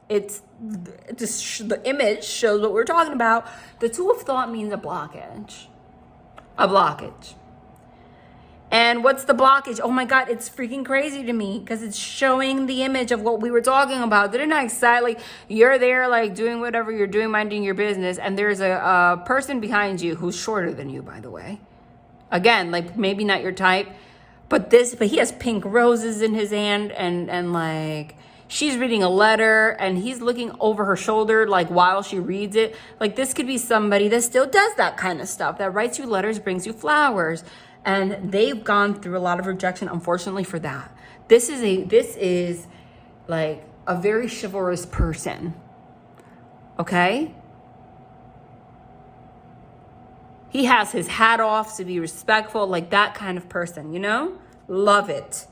it's just the image shows what we're talking about. The Two of Thought means a blockage. A blockage. And what's the blockage? Oh my God, it's freaking crazy to me because it's showing the image of what we were talking about. Didn't I excite? Like, you're there, like, doing whatever you're doing, minding your business, and there's a person behind you who's shorter than you, by the way. Again, like, maybe not your type, but he has pink roses in his hand, and like, she's reading a letter, and he's looking over her shoulder, like, while she reads it. Like, this could be somebody that still does that kind of stuff, that writes you letters, brings you flowers. And they've gone through a lot of rejection, unfortunately, for that. This is like a very chivalrous person. Okay? He has his hat off to be respectful, like that kind of person, you know? Love it.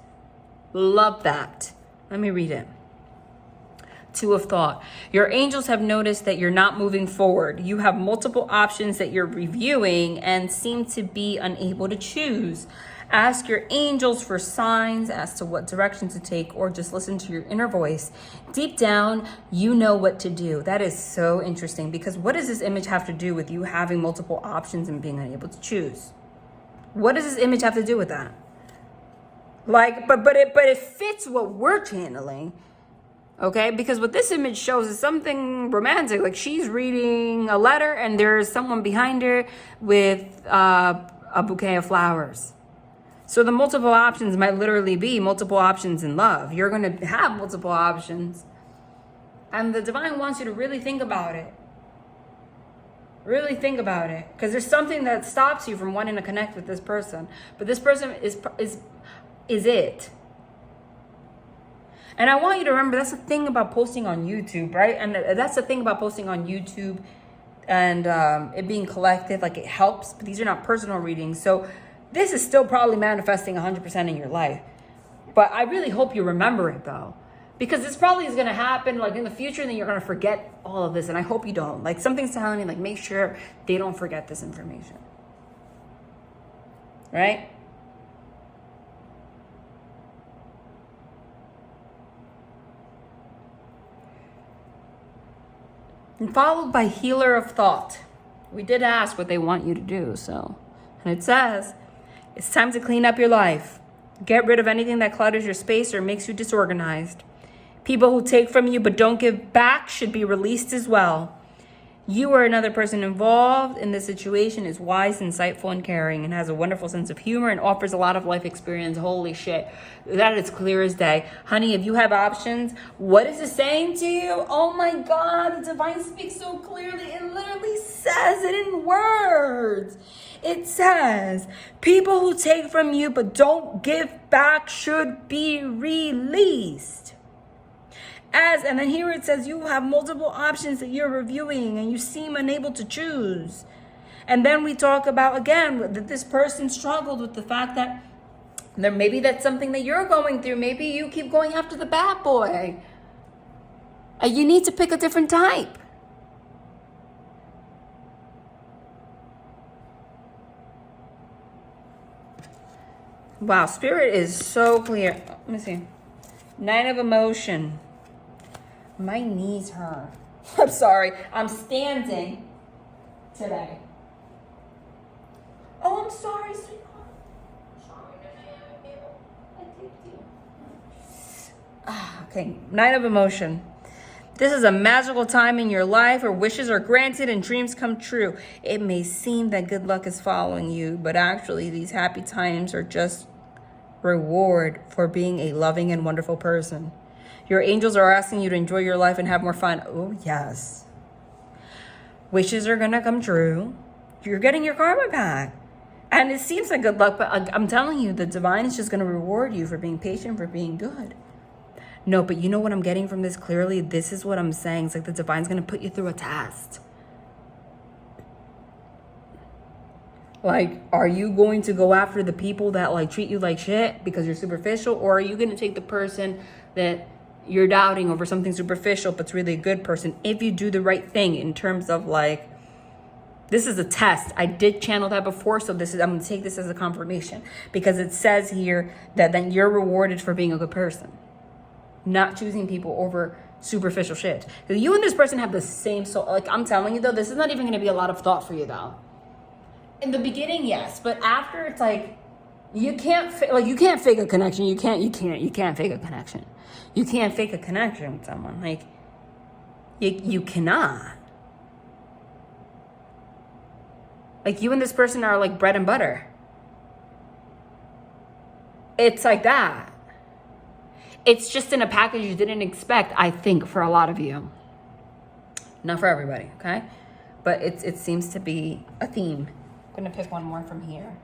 Love that. Let me read it. Two of Thought. Your angels have noticed that you're not moving forward. You have multiple options that you're reviewing and seem to be unable to choose. Ask your angels for signs as to what direction to take, or just listen to your inner voice. Deep down, you know what to do. That is so interesting, because what does this image have to do with you having multiple options and being unable to choose? What does this image have to do with that? Like, but it fits what we're channeling. Okay, because what this image shows is something romantic. Like, she's reading a letter and there's someone behind her with a bouquet of flowers. So the multiple options might literally be multiple options in love. You're going to have multiple options. And the divine wants you to really think about it. Really think about it. Because there's something that stops you from wanting to connect with this person. But this person is it. And I want you to remember, that's the thing about posting on YouTube, right? And that's the thing about posting on YouTube and it being collective. Like, it helps, but these are not personal readings. So this is still probably manifesting 100% in your life. But I really hope you remember it, though. Because this probably is going to happen, like, in the future, and then you're going to forget all of this. And I hope you don't. Like, something's telling me, like, make sure they don't forget this information. Right? And followed by Healer of Thought. We did ask what they want you to do, so. And it says, it's time to clean up your life. Get rid of anything that clutters your space or makes you disorganized. People who take from you but don't give back should be released as well. You or another person involved in this situation is wise, insightful, and caring, and has a wonderful sense of humor and offers a lot of life experience. Holy shit. That is clear as day. Honey, if you have options, what is it saying to you? Oh my God, the divine speaks so clearly. It literally says it in words. It says, people who take from you but don't give back should be released. And then here it says you have multiple options that you're reviewing and you seem unable to choose. And then we talk about, again, that this person struggled with the fact that maybe that's something that you're going through. Maybe you keep going after the bad boy. You need to pick a different type. Wow, Spirit is so clear. Let me see. Nine of Emotion. My knees hurt. I'm sorry. I'm standing today. Oh, I'm sorry, sweetheart. Okay, Nine of Emotion. This is a magical time in your life where wishes are granted and dreams come true. It may seem that good luck is following you, but actually these happy times are just reward for being a loving and wonderful person. Your angels are asking you to enjoy your life and have more fun. Oh, yes. Wishes are going to come true. You're getting your karma back. And it seems like good luck, but I'm telling you, the divine is just going to reward you for being patient, for being good. No, but you know what I'm getting from this clearly? This is what I'm saying. It's like the divine's going to put you through a test. Like, are you going to go after the people that, like, treat you like shit because you're superficial? Or are you going to take the person that you're doubting over something superficial, but it's really a good person. If you do the right thing in terms of like, this is a test. I did channel that before, so I'm going to take this as a confirmation, because it says here that then you're rewarded for being a good person, not choosing people over superficial shit. Because you and this person have the same soul. Like, I'm telling you though, this is not even going to be a lot of thought for you though. In the beginning, yes, but after, it's like you can't fake a connection. You can't fake a connection. You can't fake a connection with someone. Like, you cannot. Like, you and this person are like bread and butter. It's like that. It's just in a package you didn't expect, I think, for a lot of you. Not for everybody, okay? But it seems to be a theme. I'm going to pick one more from here.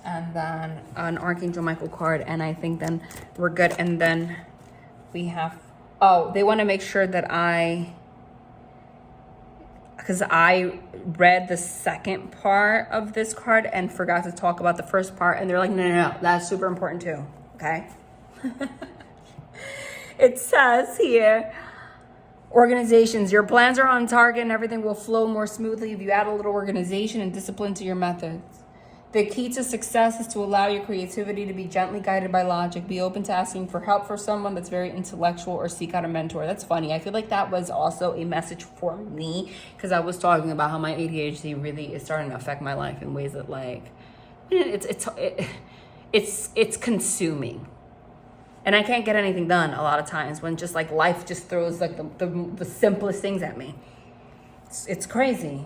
And then an Archangel Michael card. And I think then we're good. And then we have... Oh, they want to make sure that because I read the second part of this card and forgot to talk about the first part. And they're like, no, that's super important too. Okay? It says here, organizations, your plans are on target and everything will flow more smoothly if you add a little organization and discipline to your methods. The key to success is to allow your creativity to be gently guided by logic. Be open to asking for help for someone that's very intellectual, or seek out a mentor. That's funny. I feel like that was also a message for me, because I was talking about how my ADHD really is starting to affect my life in ways that, like, it's consuming. And I can't get anything done a lot of times when just like life just throws like the simplest things at me. It's crazy.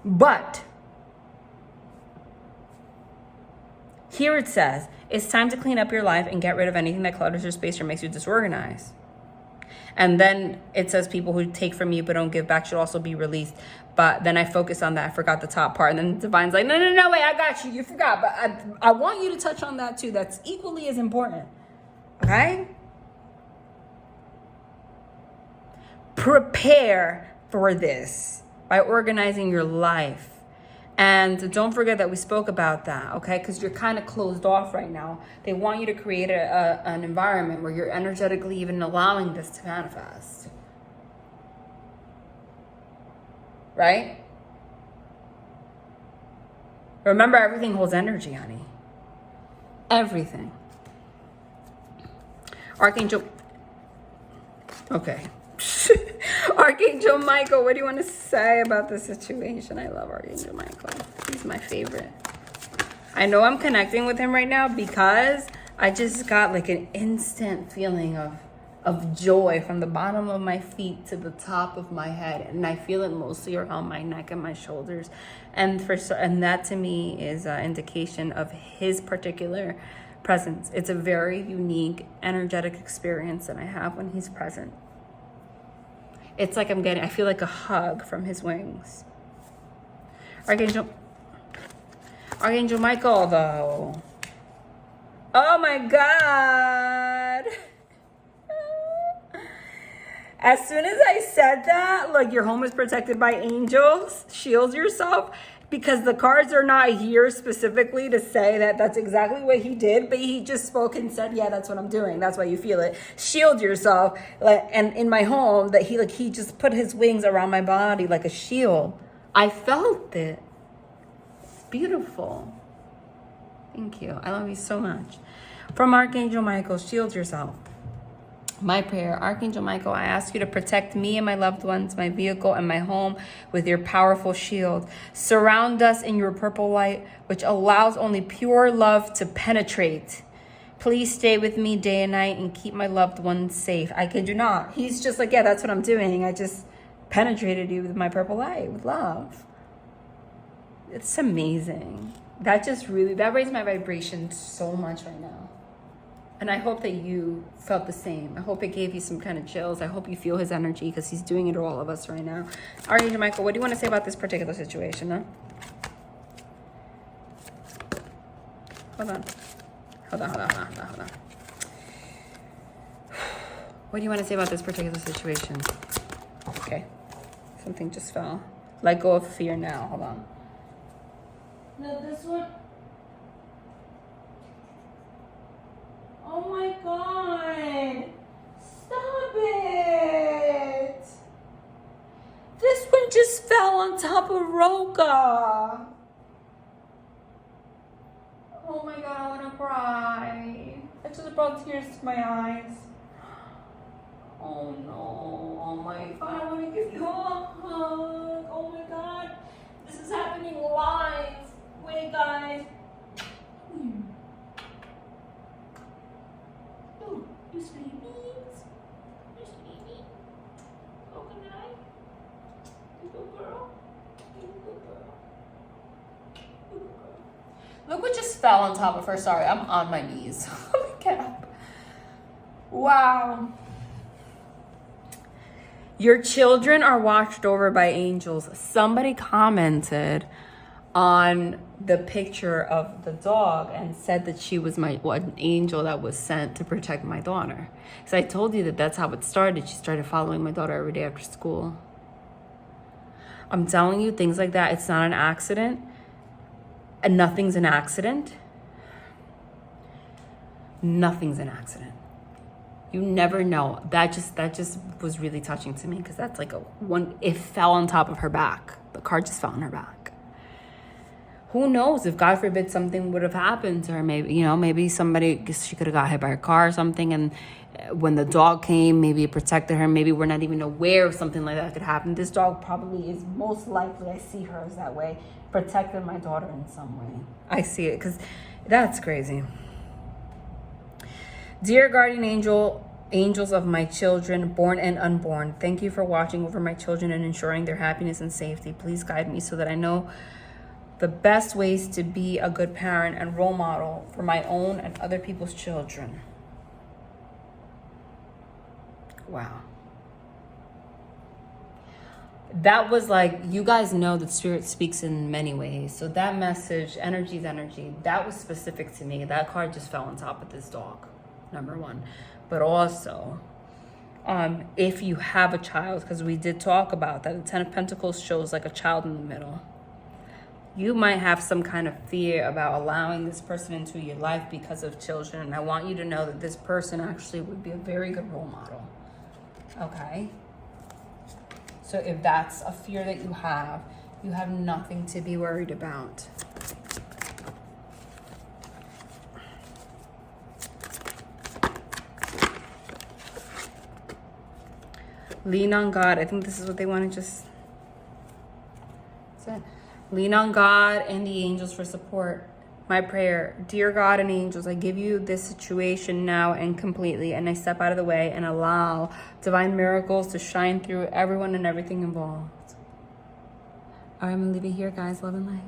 But here it says, it's time to clean up your life and get rid of anything that clutters your space or makes you disorganized. And then it says people who take from you but don't give back should also be released. But then I focused on that. I forgot the top part. And then the Divine's like, no, wait, I got you. You forgot. But I want you to touch on that too. That's equally as important. Okay? Prepare for this by organizing your life. And don't forget that we spoke about that, okay? Because you're kind of closed off right now. They want you to create an environment where you're energetically even allowing this to manifest. Right? Remember, everything holds energy, honey. Everything. Archangel... Okay. Archangel Michael, what do you want to say about the situation? I love Archangel Michael. He's my favorite. I know I'm connecting with him right now because I just got like an instant feeling of joy from the bottom of my feet to the top of my head, and I feel it mostly around my neck and my shoulders, and that to me is an indication of his particular presence. It's a very unique energetic experience that I have when he's present. It's like I feel like a hug from his wings. Archangel Michael, though. Oh my God. As soon as I said that, like, your home is protected by angels, shield yourself, because the cards are not here specifically to say that that's exactly what he did, but he just spoke and said, yeah, that's what I'm doing. That's why you feel it. Shield yourself. And in my home, that he just put his wings around my body like a shield. I felt it. It's beautiful. Thank you. I love you so much. From Archangel Michael, shield yourself. My prayer, Archangel Michael, I ask you to protect me and my loved ones, my vehicle and my home with your powerful shield. Surround us in your purple light, which allows only pure love to penetrate. Please stay with me day and night and keep my loved ones safe. I kid you not. He's just like, yeah, that's what I'm doing. I just penetrated you with my purple light, with love. It's amazing. That raised my vibration so much right now. And I hope that you felt the same. I hope it gave you some kind of chills. I hope you feel his energy, because he's doing it to all of us right now. Archangel Michael, what do you want to say about this particular situation, huh? Hold on. What do you want to say about this particular situation? Okay. Something just fell. Let go of fear now. Hold on. No, this one. Oh my God. Stop it. This one just fell on top of Roka. Oh my God, I want to cry. I just brought tears to my eyes. Oh no, oh my God, I want to give you a hug. Oh my God, this is happening live. Wait, guys. Oh, you sleepies? You sleepy? Oh, good night. You good girl? You good girl? You good girl? Look what just fell on top of her. Sorry, I'm on my knees. Let me get up. Wow. Your children are watched over by angels. Somebody commented on the picture of the dog and said that she was an angel that was sent to protect my daughter. So I told you that that's how it started. She started following my daughter every day after school. I'm telling you, things like that, it's not an accident. And nothing's an accident. Nothing's an accident. You never know. That just was really touching to me, because that's like it fell on top of her back. The car just fell on her back. Who knows, if God forbid something would have happened to her, maybe she could have got hit by a car or something, and when the dog came, maybe it protected her. Maybe we're not even aware of something like that could happen. This dog probably is most likely, I see her as that way, protected my daughter in some way. I see it, because that's crazy. Dear guardian angel, angels of my children, born and unborn, thank you for watching over my children and ensuring their happiness and safety. Please guide me so that I know the best ways to be a good parent and role model for my own and other people's children. Wow. That was like, you guys know that Spirit speaks in many ways. So that message, energy is energy, that was specific to me. That card just fell on top of this dog, number one. But also, if you have a child, because we did talk about that, the Ten of Pentacles shows like a child in the middle. You might have some kind of fear about allowing this person into your life because of children. And I want you to know that this person actually would be a very good role model. Okay? So if that's a fear that you have nothing to be worried about. Lean on God. I think this is what they want to just say. Lean on God and the angels for support. My prayer, dear God and angels, I give you this situation now and completely, and I step out of the way and allow divine miracles to shine through everyone and everything involved. All right, I'm going to leave it here, guys. Love and light.